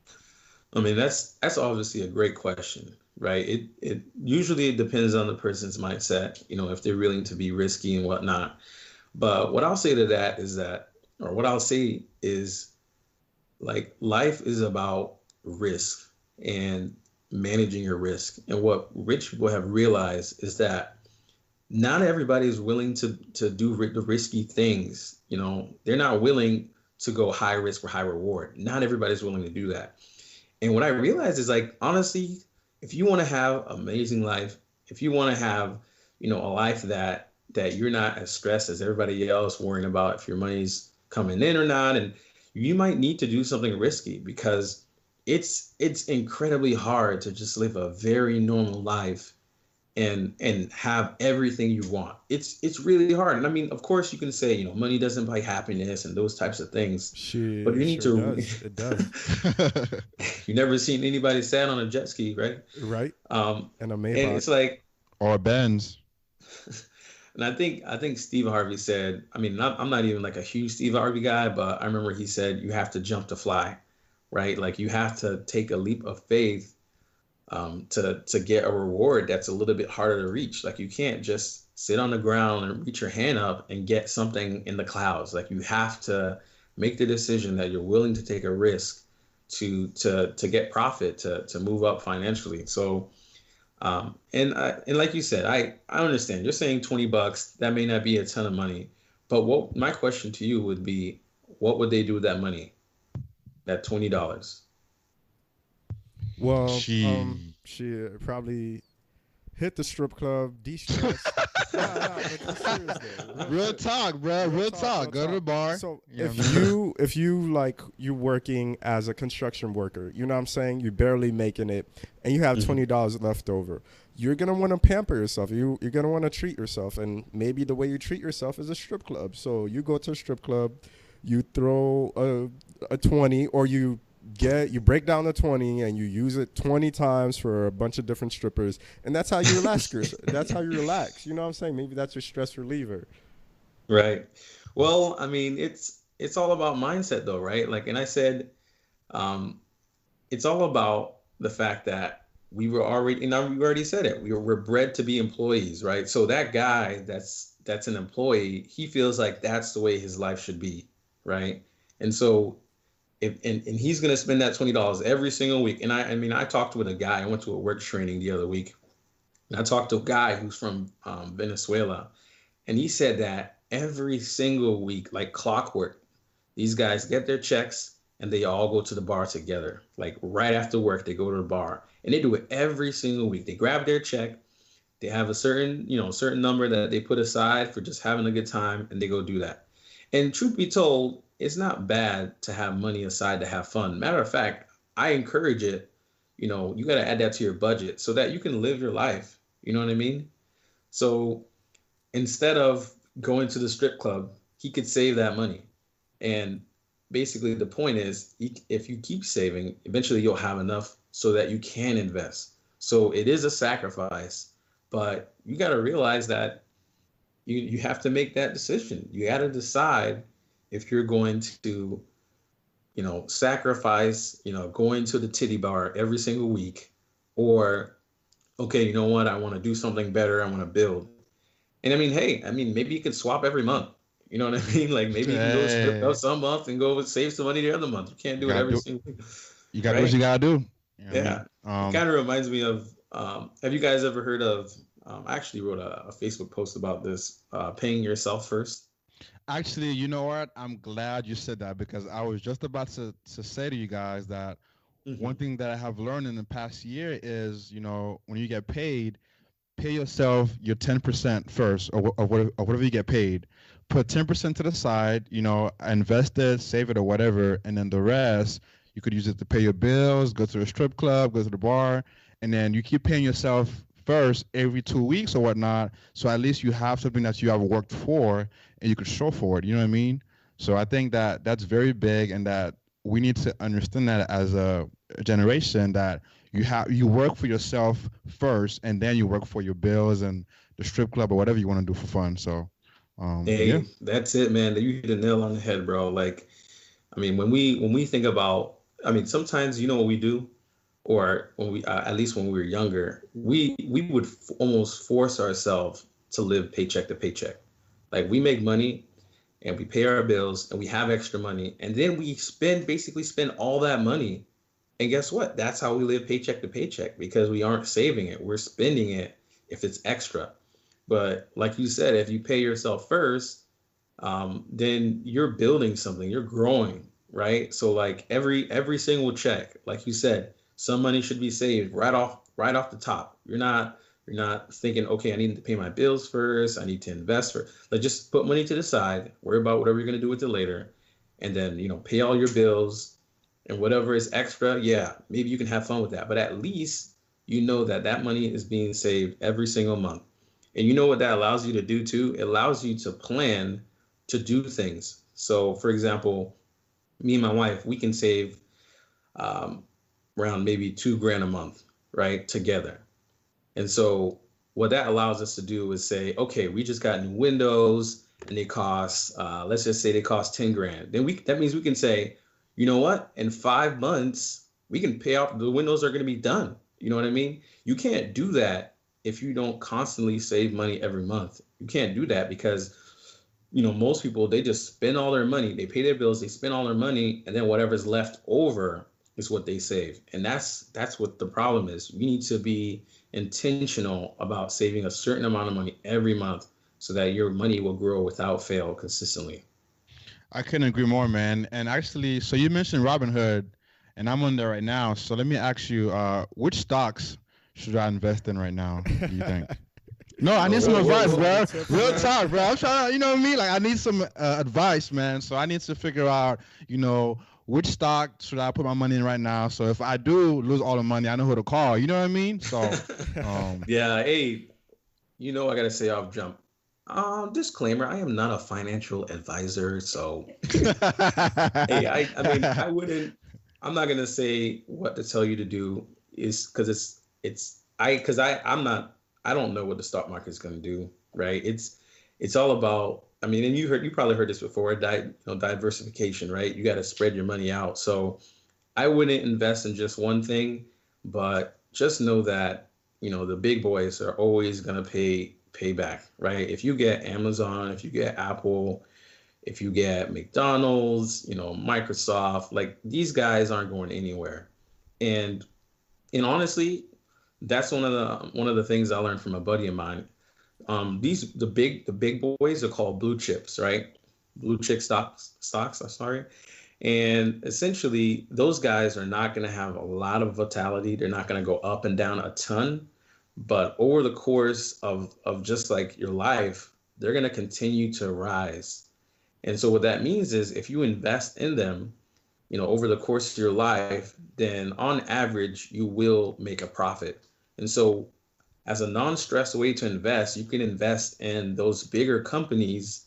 I mean, that's obviously a great question, right? It usually depends on the person's mindset, if they're willing to be risky and whatnot. But what I'll say to that is what I'll say is like life is about risk and managing your risk. And what rich people have realized is that not everybody is willing to do the risky things. They're not willing to go high risk for high reward. Not everybody's willing to do that. And what I realized is like, honestly, if you want to have an amazing life, if you want to have, a life that you're not as stressed as everybody else worrying about if your money's coming in or not, and you might need to do something risky because it's incredibly hard to just live a very normal life and have everything you want. It's really hard. And I mean, of course you can say, money doesn't buy happiness and those types of things. But you need to it does. You never seen anybody stand on a jet ski, right? Right. And a Maybach. And it's like, or a Benz. And I think Steve Harvey said, I mean, I'm not even like a huge Steve Harvey guy, but I remember he said you have to jump to fly, right? Like you have to take a leap of faith to get a reward that's a little bit harder to reach. Like you can't just sit on the ground and reach your hand up and get something in the clouds. Like you have to make the decision that you're willing to take a risk to get profit, to move up financially. So and like you said, I understand you're saying $20, that may not be a ton of money, but what my question to you would be, what would they do with that money? That $20. Well, She. she probably hit the strip club, de-stress. Nah, but I'm serious though. Real talk, bro. Real talk. Go to the bar. So You know if what I mean? you like you're working as a construction worker, you know what I'm saying? You're barely making it, and you have $20 left over. You're gonna want to pamper yourself. You're gonna want to treat yourself, and maybe the way you treat yourself is a strip club. So you go to a strip club, you throw a 20, or you break down the 20 and you use it 20 times for a bunch of different strippers, and that's how you relax. That's how you relax. You know what I'm saying? Maybe that's your stress reliever. Right. Well, I mean, it's all about mindset though, right? Like, and I said, it's all about the fact that we were already, we already said it. We're bred to be employees, right? So that guy that's an employee, he feels like that's the way his life should be, right? And so and he's gonna spend that $20 every single week. And I mean, I talked with a guy. I went to a work training the other week, and I talked to a guy who's from Venezuela, and he said that every single week, like clockwork, these guys get their checks and they all go to the bar together. Like right after work, they go to the bar, and they do it every single week. They grab their check, they have a certain number that they put aside for just having a good time, and they go do that. And truth be told, it's not bad to have money aside to have fun. Matter of fact, I encourage it. You got to add that to your budget so that you can live your life. You know what I mean? So instead of going to the strip club, he could save that money. And basically, the point is, if you keep saving, eventually you'll have enough so that you can invest. So it is a sacrifice, but you got to realize that you have to make that decision. You got to decide if you're going to, sacrifice, going to the titty bar every single week, or, okay, you know what? I want to do something better. I want to build. And I mean, hey, maybe you could swap every month. You know what I mean? Like maybe you can go strip club some month and go save some money the other month. You can't do it every single week. You got to do what you got to do. You know Yeah. It kind of reminds me of, have you guys ever heard of, I actually wrote a Facebook post about this, paying yourself first. Actually, you know what? I'm glad you said that, because I was just about to say to you guys that one thing that I have learned in the past year is, when you get paid, pay yourself your 10% first, or whatever you get paid. Put 10% to the side, invest it, save it, or whatever, and then the rest you could use it to pay your bills, go to a strip club, go to the bar, and then you keep paying yourself first every 2 weeks or whatnot. So at least you have something that you have worked for and you could show for it. You know what I mean? So I think that that's very big, and that we need to understand that as a generation, that you work for yourself first, and then you work for your bills and the strip club or whatever you want to do for fun. So, hey, that's it, man. You hit the nail on the head, bro. Like, when we think about, sometimes what we do, or when we at least when we were younger, we would almost force ourselves to live paycheck to paycheck. Like we make money and we pay our bills and we have extra money, and then we basically spend all that money. And guess what? That's how we live paycheck to paycheck, because we aren't saving it. We're spending it if it's extra. But like you said, if you pay yourself first, then you're building something, you're growing, right? So like every single check, like you said, some money should be saved right off the top. You're not thinking, okay, I need to pay my bills first, I need to invest for. Like just put money to the side, worry about whatever you're gonna do with it later, and then pay all your bills, and whatever is extra, yeah, maybe you can have fun with that. But at least you know that money is being saved every single month. And you know what that allows you to do too? It allows you to plan to do things. So for example, me and my wife, we can save around maybe $2,000 a month, right? Together. And so what that allows us to do is say, okay, we just got new windows and they cost, let's just say they cost 10 grand. Then that means we can say, you know what? In 5 months, we can pay off, the windows are going to be done. You know what I mean? You can't do that if you don't constantly save money every month. You can't do that because, most people, they just spend all their money. They pay their bills, they spend all their money, and then whatever's left over is what they save. And that's what the problem is. You need to be intentional about saving a certain amount of money every month so that your money will grow without fail consistently. I couldn't agree more, man. And actually, so you mentioned Robinhood, and I'm on there right now. So let me ask you, which stocks should I invest in right now? Do you think? No, I need some advice, bro. Real talk, bro. I'm trying to, you know what I mean? Like, I need some advice, man. So I need to figure out, which stock should I put my money in right now? So if I do lose all the money, I know who to call. You know what I mean? So, yeah. Hey, I gotta say off jump. Disclaimer: I am not a financial advisor, so hey, I mean, I wouldn't. I'm not gonna say what to tell you to do, is because I'm not. I don't know what the stock market is going to do, right? It's all about. I mean, and you probably heard this before, diversification, right? You got to spread your money out. So I wouldn't invest in just one thing, but just know that the big boys are always going to pay back, right? If you get Amazon, if you get Apple, if you get McDonald's, Microsoft, like these guys aren't going anywhere. And honestly, that's one of the things I learned from a buddy of mine. The big boys are called blue chips, right? Blue chip stocks. I'm sorry. And essentially, those guys are not going to have a lot of vitality. They're not going to go up and down a ton. But over the course of just like your life, they're going to continue to rise. And so what that means is if you invest in them, over the course of your life, then on average, you will make a profit. And so as a non-stress way to invest, you can invest in those bigger companies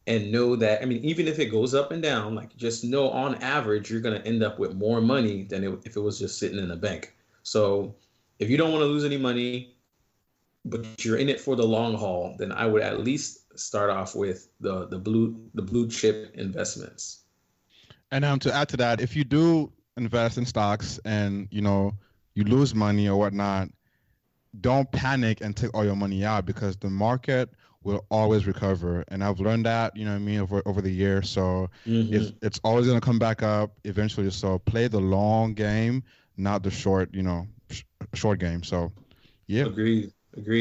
and know that, I mean, even if it goes up and down, like just know on average, you're going to end up with more money than if it was just sitting in a bank. So if you don't want to lose any money, but you're in it for the long haul, then I would at least start off with the blue chip investments. And to add to that, if you do invest in stocks and you lose money or whatnot, don't panic and take all your money out because the market will always recover. And I've learned that, you know what I mean, over the years. So it's always going to come back up eventually. So play the long game, not the short game. So, yeah. Agreed.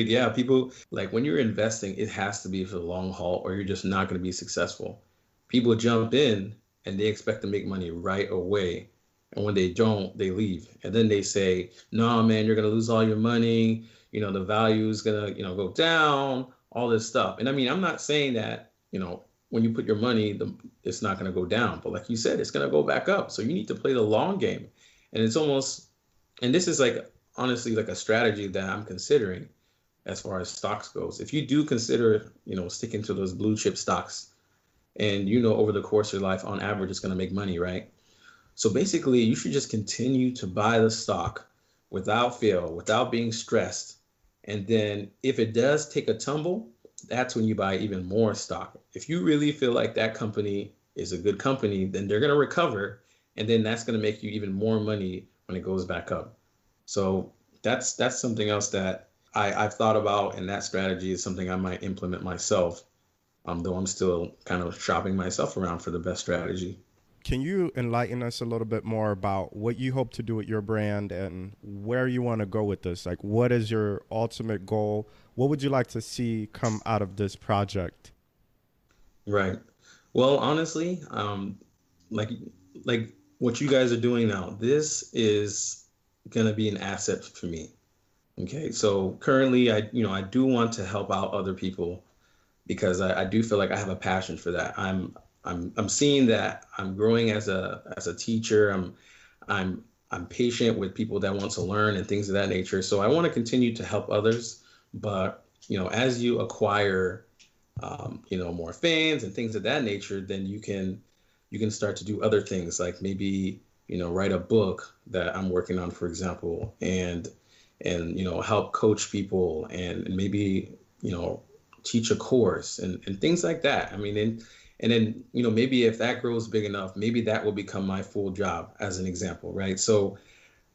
Yeah. People, like when you're investing, it has to be for the long haul or you're just not going to be successful. People jump in and they expect to make money right away. And when they don't, they leave. And then they say, no, man, you're going to lose all your money. The value is going to, go down, all this stuff. And I mean, I'm not saying that, when you put your money, it's not going to go down. But like you said, it's going to go back up. So you need to play the long game. And it's almost, and this is like, honestly, like a strategy that I'm considering as far as stocks goes. If you do consider, sticking to those blue chip stocks and, over the course of your life, on average, it's going to make money, right? So basically, you should just continue to buy the stock without fail, without being stressed. And then if it does take a tumble, that's when you buy even more stock. If you really feel like that company is a good company, then they're going to recover. And then that's going to make you even more money when it goes back up. So that's something else that I've thought about. And that strategy is something I might implement myself, though I'm still kind of shopping myself around for the best strategy. Can you enlighten us a little bit more about what you hope to do with your brand and where you want to go with this? Like, what is your ultimate goal? What would you like to see come out of this project? Right. Well, honestly, like what you guys are doing now, this is going to be an asset for me. Okay. So currently, I do want to help out other people because I do feel like I have a passion for that. I'm seeing that I'm growing as a teacher. I'm patient with people that want to learn and things of that nature. So I want to continue to help others. But as you acquire more fans and things of that nature, then you can start to do other things like maybe write a book that I'm working on, for example, and help coach people and maybe teach a course and things like that. I mean, and then, maybe if that grows big enough, maybe that will become my full job as an example, right? So,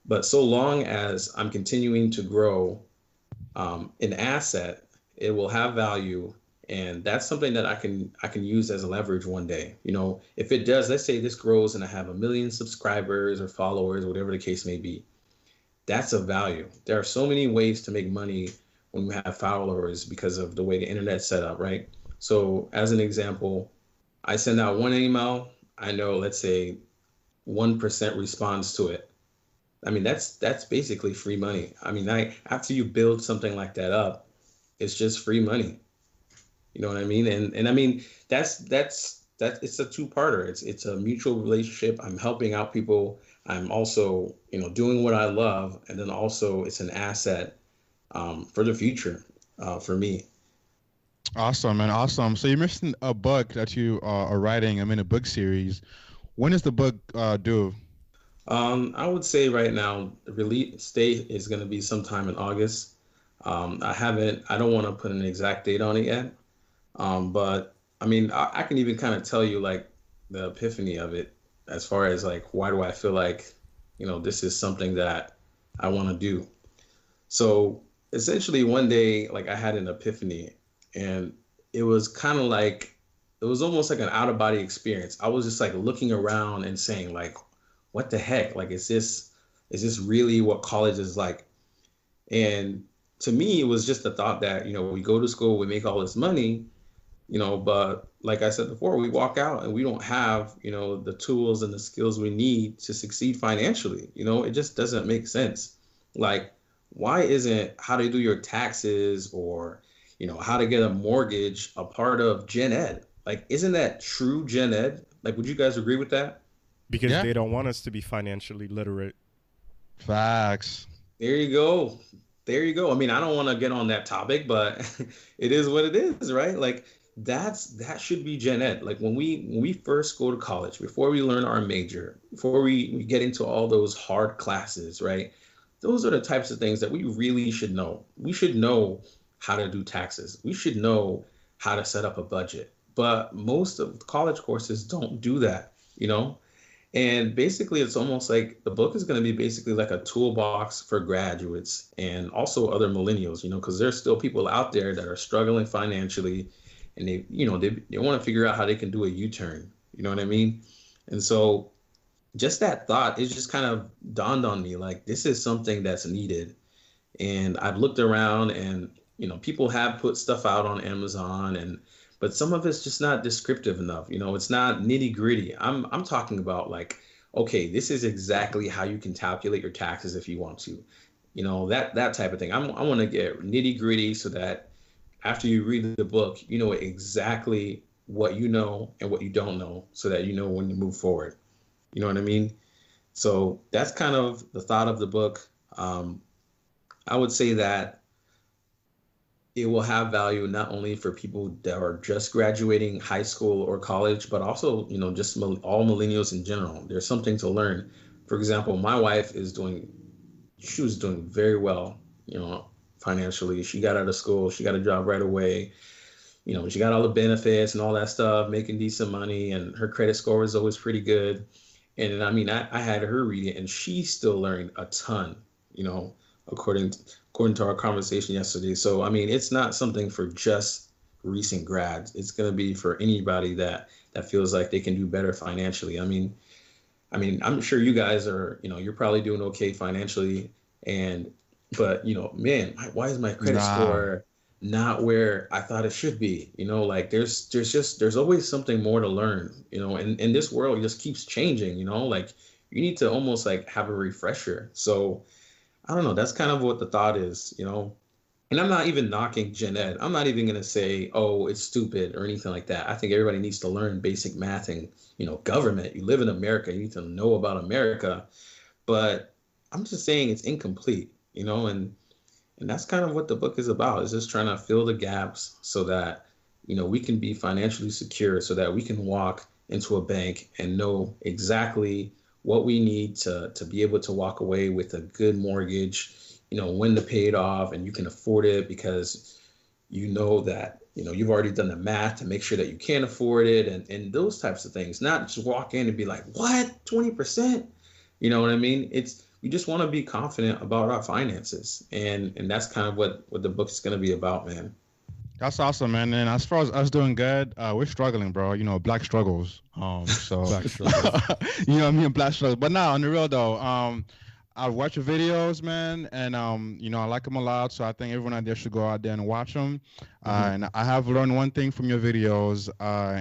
but so long as I'm continuing to grow an asset, it will have value. And that's something that I can use as a leverage one day. If it does, let's say this grows and I have 1 million subscribers or followers, whatever the case may be, that's a value. There are so many ways to make money when you have followers because of the way the internet's set up, right? So as an example, I send out one email. I know, let's say 1% responds to it. I mean, that's basically free money. I mean, after you build something like that up, it's just free money. You know what I mean? And I mean, that it's a two-parter. It's a mutual relationship. I'm helping out people. I'm also, doing what I love, and then also it's an asset for the future for me. Awesome, man. Awesome. So you mentioned a book that you are writing. I'm in a book series. When is the book due? I would say right now, the release date is going to be sometime in August. I don't want to put an exact date on it yet. But I mean, I can even kind of tell you like the epiphany of it as far as like, why do I feel like, this is something that I want to do. So essentially one day, like I had an epiphany, and it was kind of like, it was almost like an out of body experience. I was just like looking around and saying like, what the heck? Like, is this really what college is like? And to me, it was just the thought that, we go to school, we make all this money, but like I said before, we walk out and we don't have, the tools and the skills we need to succeed financially. It just doesn't make sense. Like, why isn't how to do your taxes or, how to get a mortgage a part of gen ed? Like, isn't that true gen ed? Like, would you guys agree with that? Because they don't want us to be financially literate. Facts. There you go. There you go. I mean, I don't want to get on that topic, but it is what it is, right? Like, that should be gen ed. Like when we first go to college, before we learn our major, before we get into all those hard classes, right? Those are the types of things that we really should know. We should know how to do taxes. We should know how to set up a budget. But most of the college courses don't do that, And basically, it's almost like the book is going to be basically like a toolbox for graduates and also other millennials, because there's still people out there that are struggling financially, and they want to figure out how they can do a U-turn. You know what I mean? And so just that thought, it just kind of dawned on me, like, this is something that's needed. And I've looked around and, people have put stuff out on Amazon, but some of it's just not descriptive enough. It's not nitty gritty. I'm talking about like, okay, this is exactly how you can calculate your taxes if you want to, that type of thing. I want to get nitty gritty so that after you read the book, you know exactly what you know and what you don't know, so that you know when to move forward. You know what I mean? So that's kind of the thought of the book. I would say that it will have value not only for people that are just graduating high school or college, but also, just all millennials in general. There's something to learn. For example, my wife she was doing very well, financially. She got out of school, she got a job right away. She got all the benefits and all that stuff, making decent money, and her credit score was always pretty good. And I mean, I had her read it, and she's still learning a ton, according to our conversation yesterday. So, I mean, it's not something for just recent grads. It's going to be for anybody that feels like they can do better financially. I mean, I'm sure you guys are, you're probably doing okay financially, but man, why is my credit score not where I thought it should be? Like there's always something more to learn, and this world just keeps changing, like you need to almost like have a refresher. So I don't know. That's kind of what the thought is, and I'm not even knocking gen ed. I'm not even going to say, oh, it's stupid or anything like that. I think everybody needs to learn basic math and, government. You live in America. You need to know about America. But I'm just saying it's incomplete, and that's kind of what the book is about, is just trying to fill the gaps so that, we can be financially secure, so that we can walk into a bank and know exactly what we need to be able to walk away with a good mortgage, when to pay it off, and you can afford it because that, you've already done the math to make sure that you can afford it, and those types of things. Not just walk in and be like, what, 20%? You know what I mean? We just want to be confident about our finances, and that's kind of what the book is going to be about, man. That's awesome, man. And as far as us doing good, we're struggling, bro. Black struggles. So Black struggles. Black struggles. But now on the real though, I watch your videos, man, and I like them a lot. So I think everyone out there should go out there and watch them. And I have learned one thing from your videos,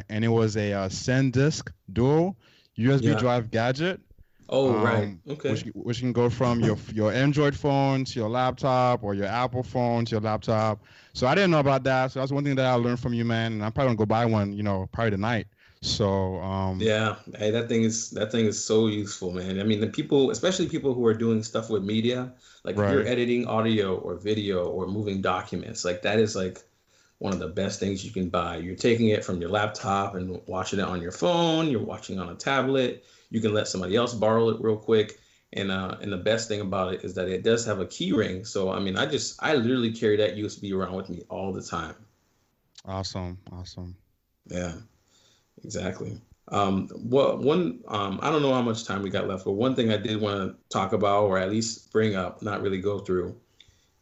and it was a SanDisk Dual USB Yeah. drive gadget. Oh, right. Okay. Which can go from your Android phone to your laptop, or your Apple phone to your laptop. So I didn't know about that. So that's one thing that I learned from you, man. And I'm probably gonna go buy one, probably tonight. So Yeah, hey, that thing is so useful, man. I mean, the people, especially people who are doing stuff with media, like if you're right. editing audio or video or moving documents, like that is like one of the best things you can buy. You're taking it from your laptop and watching it on your phone. You're watching on a tablet. You can let somebody else borrow it real quick. And the best thing about it is that it does have a key ring. So I mean, I literally carry that USB around with me all the time. Awesome. Yeah. Exactly. I don't know how much time we got left, but one thing I did want to talk about, or at least bring up, not really go through,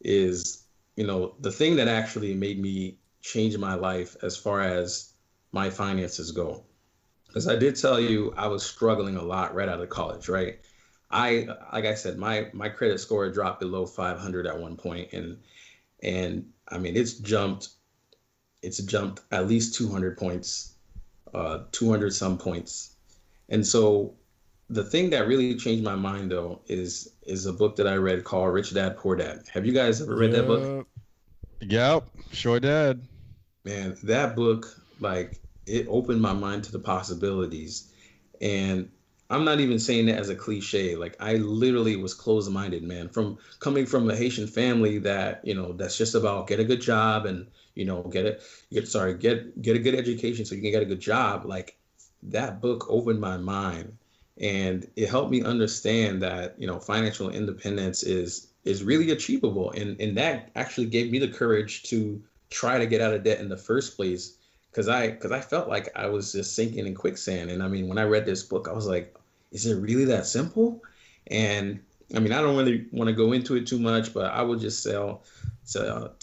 is, the thing that actually made me change my life as far as my finances go. Because I did tell you I was struggling a lot right out of college, right? Like I said, my credit score dropped below 500 at one point, and I mean, it's jumped at least 200 points, 200 some points. And so the thing that really changed my mind though is a book that I read called Rich Dad Poor Dad. Have you guys ever read that book? Yep, sure did. Man, that book, like, it opened my mind to the possibilities. And I'm not even saying that as a cliche. Like, I literally was closed-minded, man. From coming from a Haitian family that's just about get a good job and, get a good education so you can get a good job. Like, that book opened my mind, and it helped me understand that, financial independence is really achievable. And that actually gave me the courage to try to get out of debt in the first place, because I felt like I was just sinking in quicksand. And I mean, when I read this book, I was like, is it really that simple? And I mean, I don't really want to go into it too much, but I would just tell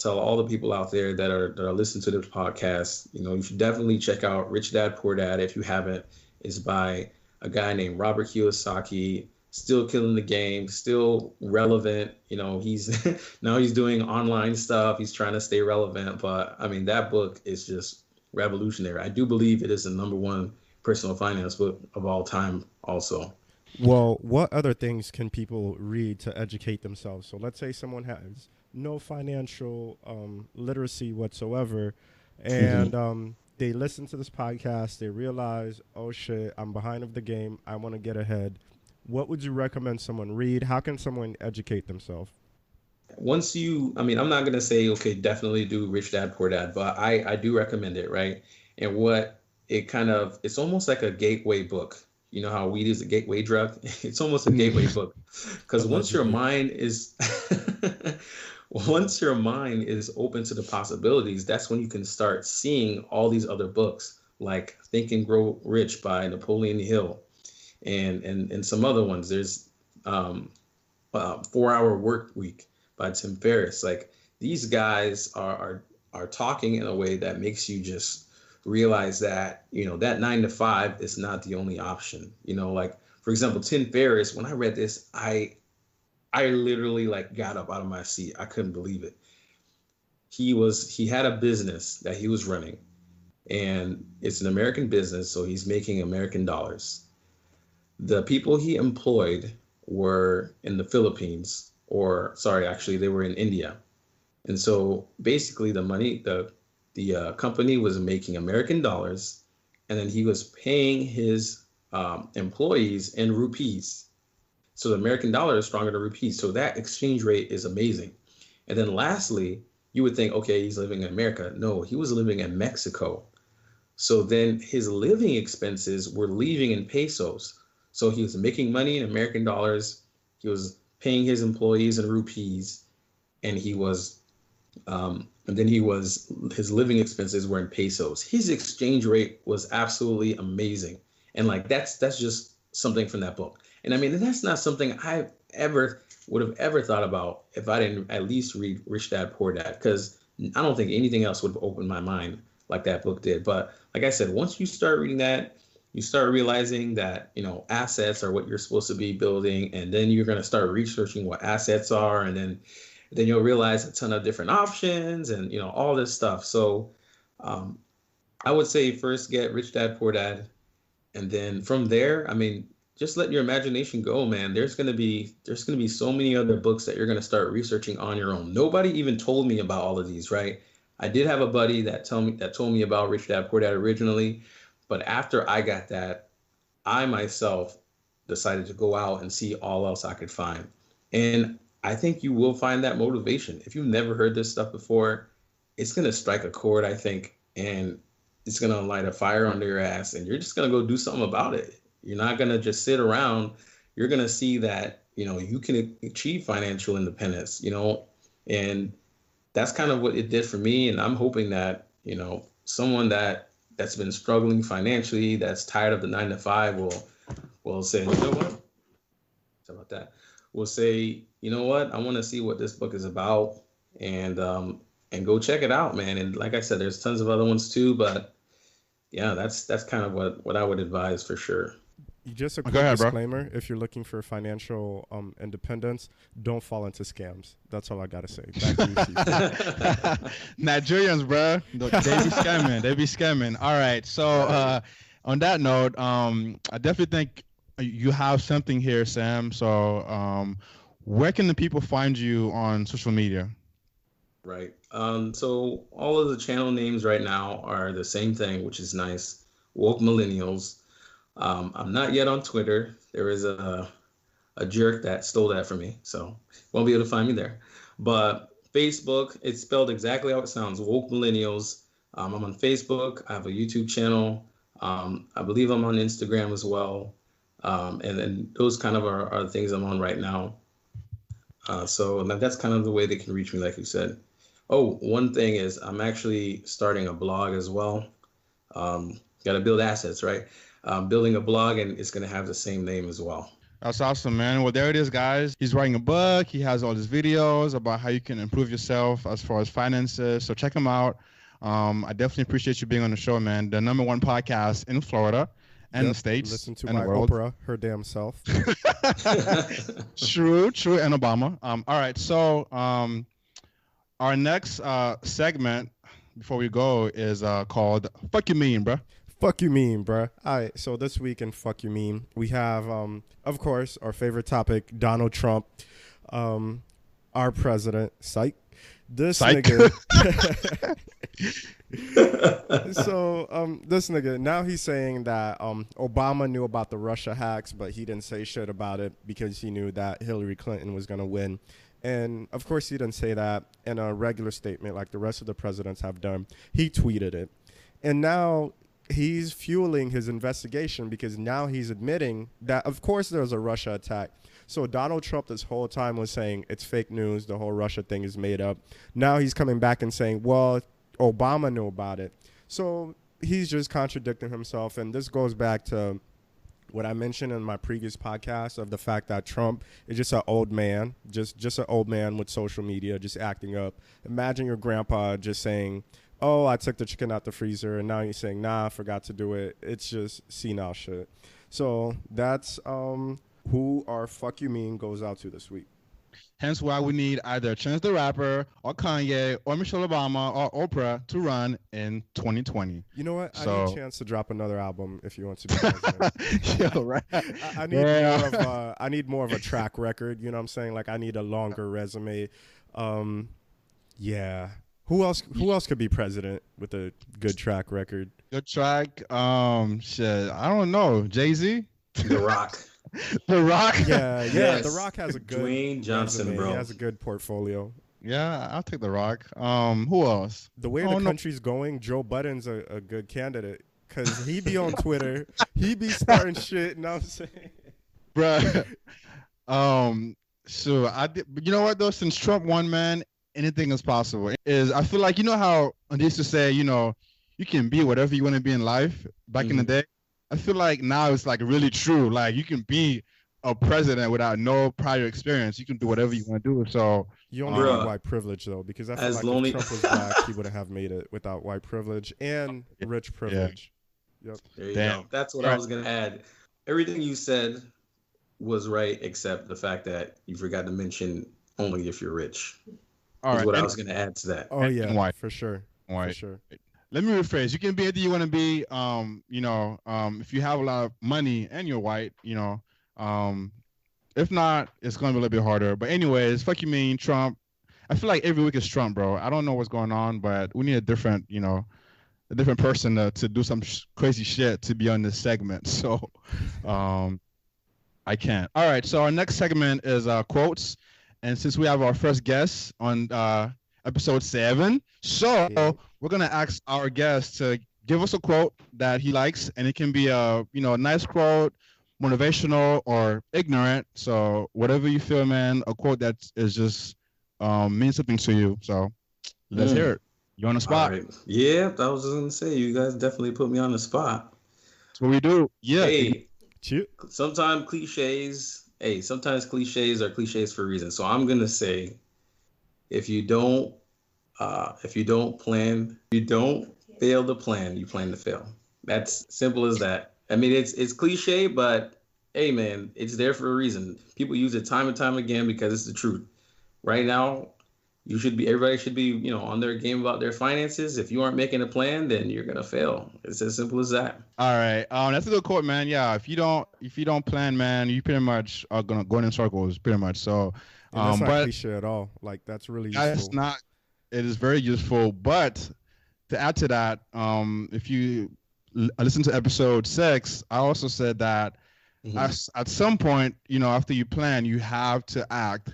all the people out there that are listening to this podcast, you should definitely check out Rich Dad Poor Dad if you haven't. It's by a guy named Robert Kiyosaki. Still killing the game, still relevant. He's now he's doing online stuff. He's trying to stay relevant. But I mean, that book is just revolutionary. I do believe it is the number one personal finance book of all time also. Well, what other things can people read to educate themselves? So let's say someone has no financial literacy whatsoever, and they listen to this podcast, they realize, oh shit, I'm behind of the game, I want to get ahead. What would you recommend someone read? How can someone educate themselves? I'm not going to say, okay, definitely do Rich Dad Poor Dad, but I do recommend it, right? And it's almost like a gateway book. You know how weed is a gateway drug? It's almost a gateway book. Because once your mind is open to the possibilities, that's when you can start seeing all these other books, like Think and Grow Rich by Napoleon Hill, and some other ones. There's 4-Hour Work Week by Tim Ferriss. Like, these guys are talking in a way that makes you just realize that, that 9 to 5 is not the only option. Like, for example, Tim Ferriss, when I read this, I literally like got up out of my seat. I couldn't believe it. He had a business that he was running, and it's an American business, so he's making American dollars. The people he employed were in the Philippines, or sorry, actually they were in India. And so basically the company was making American dollars, and then he was paying his employees in rupees. So the American dollar is stronger than rupees. So that exchange rate is amazing. And then lastly, you would think, okay, he's living in America. No, he was living in Mexico. So then his living expenses were leaving in pesos. So he was making money in American dollars. He was paying his employees in rupees, and his living expenses were in pesos. His exchange rate was absolutely amazing. And like, that's just something from that book. And I mean, that's not something I would have ever thought about if I didn't at least read Rich Dad Poor Dad, because I don't think anything else would have opened my mind like that book did. But like I said, once you start reading that, you start realizing that, assets are what you're supposed to be building, and then you're going to start researching what assets are, and then you'll realize a ton of different options and, all this stuff. So um, I would say first get Rich Dad Poor Dad, and then from there, I mean, just let your imagination go, man. There's gonna be so many other books that you're gonna start researching on your own. Nobody even told me about all of these, right? I did have a buddy that told me about Rich Dad Poor Dad originally, but after I got that, I myself decided to go out and see all else I could find. And I think you will find that motivation. If you've never heard this stuff before, it's gonna strike a chord, I think, and it's gonna light a fire under your ass, and you're just gonna go do something about it. You're not gonna just sit around. You're gonna see that, you can achieve financial independence, and that's kind of what it did for me. And I'm hoping that, someone that's been struggling financially, that's tired of the 9 to 5 will say, you know what? How about that? Will say, you know what? I want to see what this book is about, and go check it out, man. And like I said, there's tons of other ones too, but yeah, that's kind of what I would advise for sure. Just a quick disclaimer: if you're looking for financial independence, don't fall into scams. That's all I gotta say. Back to you, Chief. Nigerians, bro, they be scamming. They be scamming. All right. So on that note, I definitely think you have something here, Sam. So where can the people find you on social media? Right. So all of the channel names right now are the same thing, which is nice. Woke Millennials. I'm not yet on Twitter. There is a jerk that stole that from me, so won't be able to find me there. But Facebook, it's spelled exactly how it sounds, Woke Millennials. I'm on Facebook. I have a YouTube channel. I believe I'm on Instagram as well. And then those kind of are the things I'm on right now. So that's kind of the way they can reach me, like you said. Oh, one thing is I'm actually starting a blog as well. Got to build assets, right? Building a blog, and it's going to have the same name as well. That's awesome, man. Well, there it is, guys. He's writing a book. He has all these videos about how you can improve yourself as far as finances. So check him out. I definitely appreciate you being on the show, man. The #1 podcast in Florida and the States. Listen to and my the world. Oprah, her damn self. True, and Obama. All right, so our next segment before we go is called "Fuck You Mean, Bruh." Fuck you mean, bruh. All right, so this week in Fuck You Mean, we have, of course, our favorite topic, Donald Trump, our president, psych. This Psych. nigga. So, this nigga, now he's saying that Obama knew about the Russia hacks, but he didn't say shit about it because he knew that Hillary Clinton was going to win. And, of course, he didn't say that in a regular statement like the rest of the presidents have done. He tweeted it. And now he's fueling his investigation because now he's admitting that, of course, there was a Russia attack. So Donald Trump this whole time was saying it's fake news. The whole Russia thing is made up. Now he's coming back and saying, well, Obama knew about it. So he's just contradicting himself. And this goes back to what I mentioned in my previous podcast of the fact that Trump is just an old man, just an old man with social media, just acting up. Imagine your grandpa just saying, oh, I took the chicken out the freezer, and now you're saying, nah, I forgot to do it. It's just senile shit. So that's who our Fuck You Mean goes out to this week. Hence why we need either Chance the Rapper or Kanye or Michelle Obama or Oprah to run in 2020. You know what? So, I need a chance to drop another album if you want to be president. Yo, right. I need more of a track record. You know what I'm saying? Like, I need a longer resume. Yeah. Who else could be president with a good track record? Good track. Shit. I don't know. Jay-Z? The Rock. The Rock? Yeah. Yes. The Rock has a good Dwayne Johnson, resume. bro. He has a good portfolio. Yeah, I'll take The Rock. Who else? The way the country's going, Joe Budden's a good candidate because he be on Twitter. He be starting shit. You know what I'm saying? Bruh. So you know what though? Since Trump won, man, anything is possible. I feel like, you know how they used to say, you can be whatever you want to be in life back in the day. I feel like now it's like really true. Like you can be a president without no prior experience. You can do whatever you want to do. So you only need white privilege though, because I feel like if Trump was black, he wouldn't have made it without white privilege and rich privilege. Yep. There you Damn. go. That's what I was gonna add. Everything you said was right, except the fact that you forgot to mention only if you're rich. All Is right. what I And was gonna add to that. Oh yeah, white. for sure. White. For sure. Let me rephrase. You can be anything you want to be. If you have a lot of money and you're white, if not, it's gonna be a little bit harder. But anyways, fuck you mean Trump. I feel like every week is Trump, bro. I don't know what's going on, but we need a different person to do some crazy shit to be on this segment. So, I can't. All right. So our next segment is quotes, and since we have our first guest on episode 7, so we're gonna ask our guest to give us a quote that he likes, and it can be a nice quote, motivational or ignorant. So whatever you feel, man, a quote that is just means something to you. So let's hear it. You on the spot? Right. Yeah, I was just gonna say you guys definitely put me on the spot. That's what we do. Yeah. Hey, Cute. sometimes cliches are cliches for a reason. So I'm gonna say, if you don't plan, you don't fail to plan, you plan to fail. That's simple as that. I mean, it's cliche, but hey, man, it's there for a reason. People use it time and time again because it's the truth. Right now, everybody should be, on their game about their finances. If you aren't making a plan, then you're gonna fail. It's as simple as that. All right. That's a good quote, man. Yeah. If you don't plan, man, you pretty much are gonna go in circles, pretty much. So, And that's not but cliche at all. Like that's really useful. that's not. It is very useful. But to add to that, if you listen to episode 6, I also said that at some point, after you plan, you have to act.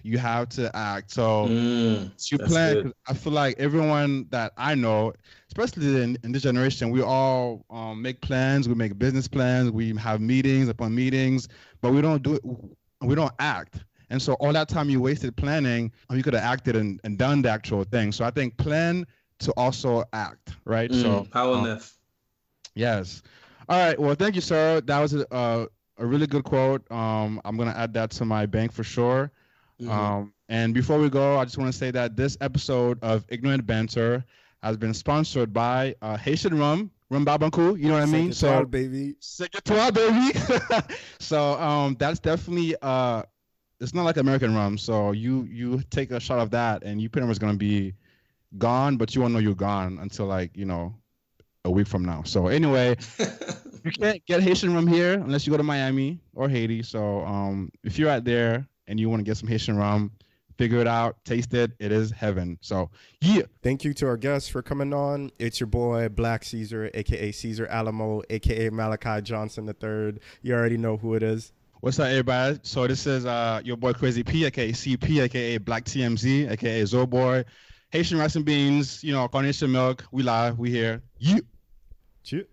So you plan. Good. I feel like everyone that I know, especially in this generation, we all make plans. We make business plans. We have meetings upon meetings, but we don't do it. We don't act. And so all that time you wasted planning, you could have acted and done the actual thing. So I think plan to also act, right? So power enough. Yes. All right. Well, thank you, sir. That was a really good quote. I'm gonna add that to my bank for sure. And before we go, I just want to say that this episode of Ignorant Banter has been sponsored by Haitian rum Babankou. You know what I mean? So baby. Baby. So that's definitely it's not like American rum. So you take a shot of that, and you pretty much gonna be gone, but you won't know you're gone until like a week from now. So anyway, you can't get Haitian rum here unless you go to Miami or Haiti. So if you're out there and you want to get some Haitian rum, figure it out, taste it. It is heaven. So yeah. Thank you to our guests for coming on. It's your boy Black Caesar, aka Caesar Alamo, aka Malachi Johnson III. You already know who it is. What's up, everybody? So this is your boy Crazy P, aka CP, aka Black TMZ, aka Zoboy. Haitian rice and beans, carnation milk. We live. We here. Yeah. Cheers.